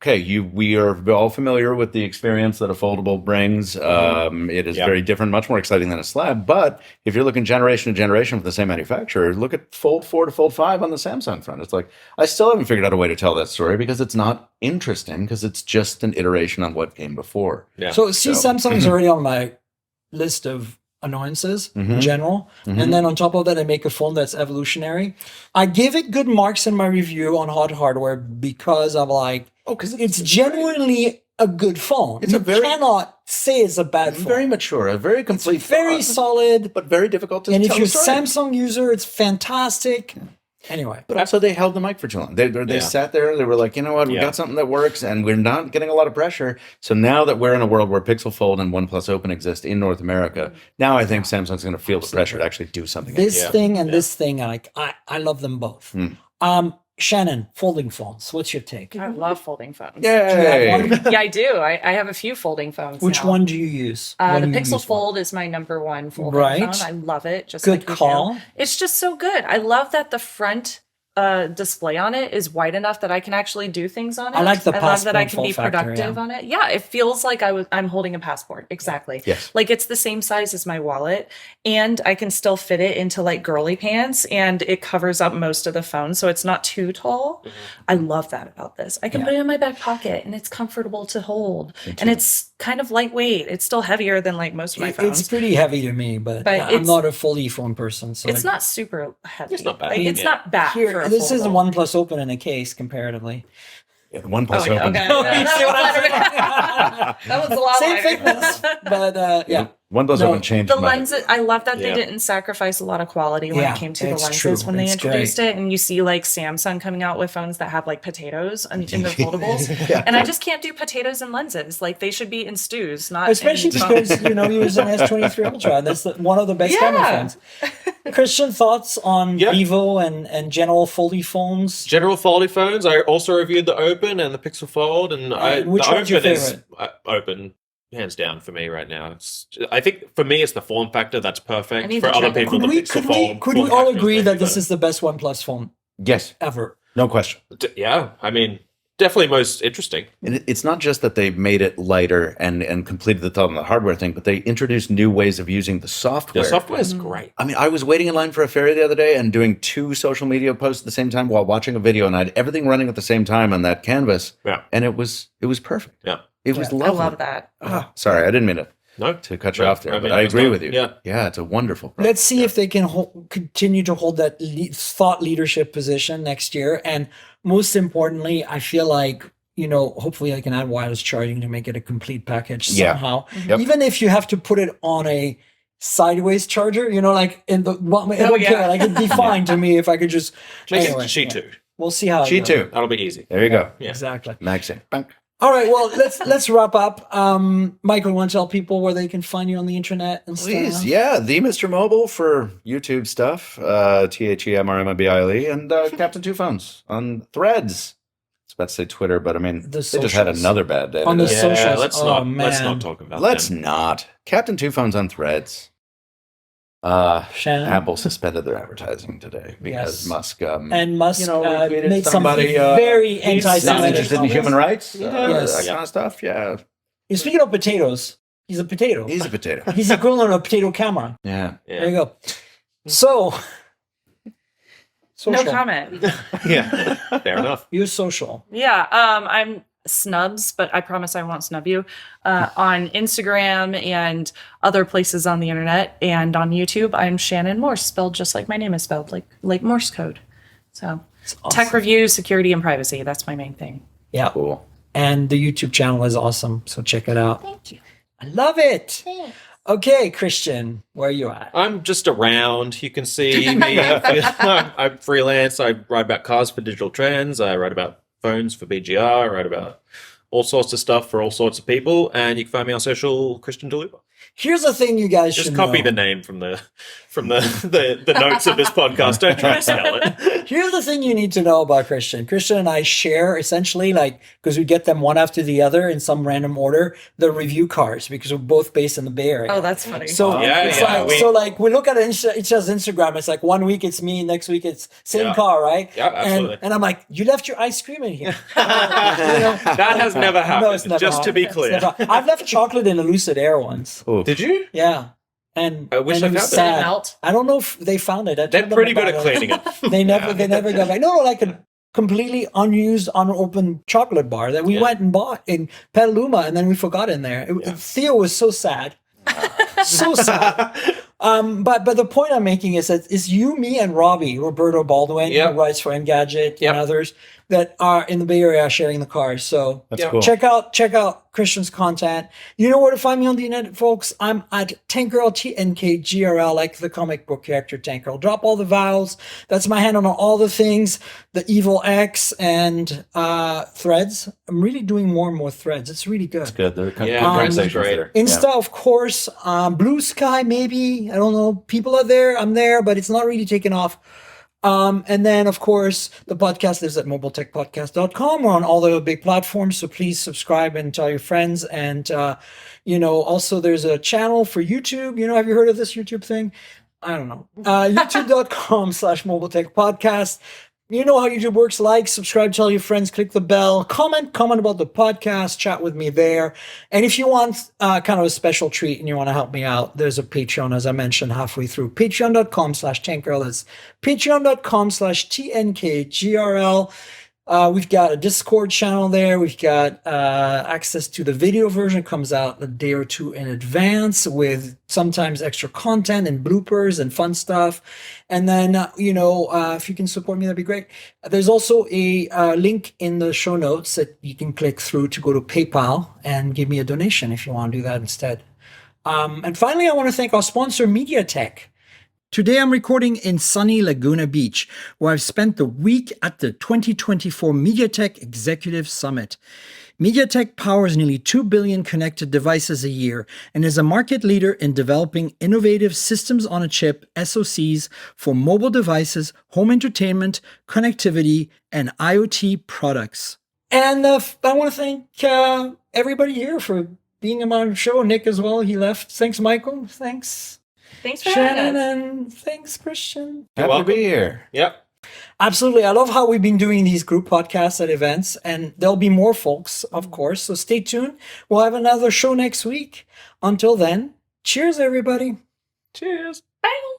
okay, we are all familiar with the experience that a foldable brings. It is very different, much more exciting than a slab. But if you're looking generation to generation with the same manufacturer, look at Fold 4 to Fold 5 on the Samsung front. It's like, I still haven't figured out a way to tell that story because it's not interesting because it's just an iteration on what came before. Yeah. So Samsung is already on my list of annoyances in general. And then on top of that, I make a phone that's evolutionary. I give it good marks in my review on Hot Hardware because I'm like, because it's genuinely a good phone. You cannot say it's a bad phone. Very mature, a very complete, very solid, but very difficult to tell. And if you're a the story. Samsung user, it's fantastic. Anyway, but also they held the mic for too long. They sat there. They were like, you know what, we got something that works, and we're not getting a lot of pressure. So now that we're in a world where Pixel Fold and OnePlus Open exist in North America, now I think Samsung's going to feel the pressure to actually do something. This thing and this thing, I love them both. Shannon, folding phones. What's your take? I love folding phones. Yay! Yeah, I do. I have a few folding phones. Which now. one do you use? The When you Pixel use Fold is my number one folding Right. phone. I love it. Just Good like you call. do. It's just so good. I love that the front display on it is wide enough that I can actually do things on it. I like the love that I passport can be form factor, productive yeah. on it. Yeah, it feels like I'm holding a passport. Exactly. Yes. Like it's the same size as my wallet, and I can still fit it into like girly pants, and it covers up most of the phone, so it's not too tall. I love that about this. I can put it in my back pocket, and it's comfortable to hold, and it's kind of lightweight. It's still heavier than like most of my phones. It's pretty heavy to me, but I'm it's- not a fully phone person. So It's not super heavy. It's not bad. Like, it's not bad. Here, for a this is a foldable. OnePlus Open in a case comparatively. OnePlus Oh, yeah, Open. okay. That was a lot. Same lighter. thickness, but yeah. OnePlus No, Open changed The my- lenses, I love that they didn't sacrifice a lot of quality when Yeah, it came to the it's lenses true. when they It's introduced great. it. And you see like Samsung coming out with phones that have like potatoes in their foldables. And I just can't do potatoes in lenses. Like they should be in stews, not Especially in phones. because you use an S23 Ultra, and that's one of the best camera phones. Christian, thoughts on Vivo and general foldy phones? General foldy phones. I also reviewed the Open and the Pixel Fold, and which the one's your Open is favorite? Open, hands down for me right now. I think for me it's the form factor that's I perfect. need For to other try that. people, the Pixel Fold. Could we form all factor agree maybe that this better. is the best OnePlus phone Yes, ever? no question. Yeah, I mean, definitely most interesting. And it's not just that they made it lighter and completed the thought on the hardware thing, but they introduced new ways of using the software. The software is great. I mean, I was waiting in line for a ferry the other day and doing 2 social media posts at the same time while watching a video, and I had everything running at the same time on that canvas. Yeah. And it was perfect. Yeah. It was I lovely. love that. Sorry, I didn't mean No, to cut you No, off there, I mean, but I it's agree not- with you. yeah. It's a wonderful product. Let's see if they can continue to hold that thought leadership position next year. And most importantly, I feel like, hopefully I can add wireless charging to make it a complete package somehow. Yep. Even if you have to put it on a sideways charger, like in the, I don't care. Like it'd be fine to me if I could just, Make anyway, it Qi 2. we'll see how it Qi goes. 2. That'll be easy. There you go. Yeah. Exactly. Maxing. Bunk. All right. Well, let's wrap up. Michael, you want to tell people where they can find you on the internet and Please, stuff? yeah. The Mr. Mobile for YouTube stuff. TheMRMOBILE. And Captain Two Phones on Threads. I was about to say Twitter, but I mean, The they just had socials. another bad day. On the today. socials. Yeah, let's Oh, not man. talk about Let's them. not. Captain Two Phones on Threads. Shannon? Apple suspended their advertising today because Yes. Musk, And Musk retweeted made somebody, something very he's anti-Semitic. not interested in human rights, Yes. that kind of stuff. Yeah, Speaking of potatoes, he's a potato. he's a potato. He's the equivalent of a potato camera. Yeah. There you go. So, social. No comment. Yeah, fair enough. You're social. Yeah, I'm Snubs, but I promise I won't snub you. On Instagram and other places on the internet, and on YouTube, I'm Shannon Morse, spelled just like my name is spelled, like Morse code. So, tech reviews, security, and privacy. That's my main thing. Yeah. Cool. And the YouTube channel is awesome, so check it out. Thank you. I love it. Okay, Christian, where are you at? I'm just around. You can see me. I'm freelance. I write about cars for Digital Trends. I write about phones for BGR. I write about all sorts of stuff for all sorts of people. And you can find me on social, Christian DeLuba. Here's the thing you guys Just should copy know. the name from the notes of this podcast. Don't try to spell it. Here's the thing you need to know about Christian. Christian and I share essentially, because we get them one after the other in some random order, the review cars, because we're both based in the Bay Area. Oh, that's funny. So we look at each other's Instagram. It's like 1 week it's me, next week it's same car, right? Yeah, absolutely. And I'm like, you left your ice cream in here. That has never happened. No, it's never just to be happened. clear. I've left chocolate in a Lucid Air once. Ooh. Did you? Yeah. And I wish and I it was found it. sad. Melt? I don't know if they found it. I They're told them pretty good about at cleaning it. They never got back. No, like a completely unused, unopened chocolate bar that we went and bought in Petaluma, and then we forgot in there. Theo was so sad. So sad. But the point I'm making is that it's you, me, and Roberto Baldwin, who writes for Engadget and others, that are in the Bay Area sharing the cars. So That's cool. check out Christian's content. You know where to find me on the internet, folks. I'm at Tank Girl, TNKGRL, like the comic book character Tank Girl. Drop all the vowels. That's my handle on all the things, the Evil X and Threads. I'm really doing more and more Threads. It's really good. It's good. They're Yeah, conversations great. there. Insta, of course. Blue Sky, maybe. I don't know. People are there. I'm there, but it's not really taken off. And then, of course, the podcast is at mobiletechpodcast.com. We're on all the big platforms, so please subscribe and tell your friends. And, also there's a channel for YouTube. Have you heard of this YouTube thing? I don't know. YouTube.com/mobiletechpodcast. You know how YouTube works. Like, subscribe, tell your friends, click the bell, comment about the podcast, chat with me there. And if you want kind of a special treat and you want to help me out, there's a Patreon, as I mentioned halfway through. Patreon.com/TankGirl. That's Patreon.com/TNKGRL. We've got a Discord channel there. We've got access to the video version. It comes out a day or two in advance with sometimes extra content and bloopers and fun stuff. And then, if you can support me, that'd be great. There's also a link in the show notes that you can click through to go to PayPal and give me a donation if you want to do that instead. And finally, I want to thank our sponsor, MediaTek. Today I'm recording in sunny Laguna Beach, where I've spent the week at the 2024 MediaTek Executive Summit. MediaTek powers nearly 2 billion connected devices a year and is a market leader in developing innovative systems on a chip, SoCs, for mobile devices, home entertainment, connectivity, and IoT products. And I want to thank everybody here for being on the show. Nick as well, he left. Thanks, Michael. Thanks. Thanks for having Shannon, us. and thanks, Christian. Happy to be here. Yep. Absolutely. I love how we've been doing these group podcasts at events, and there'll be more folks, of course. So stay tuned. We'll have another show next week. Until then, cheers, everybody. Cheers. Bye.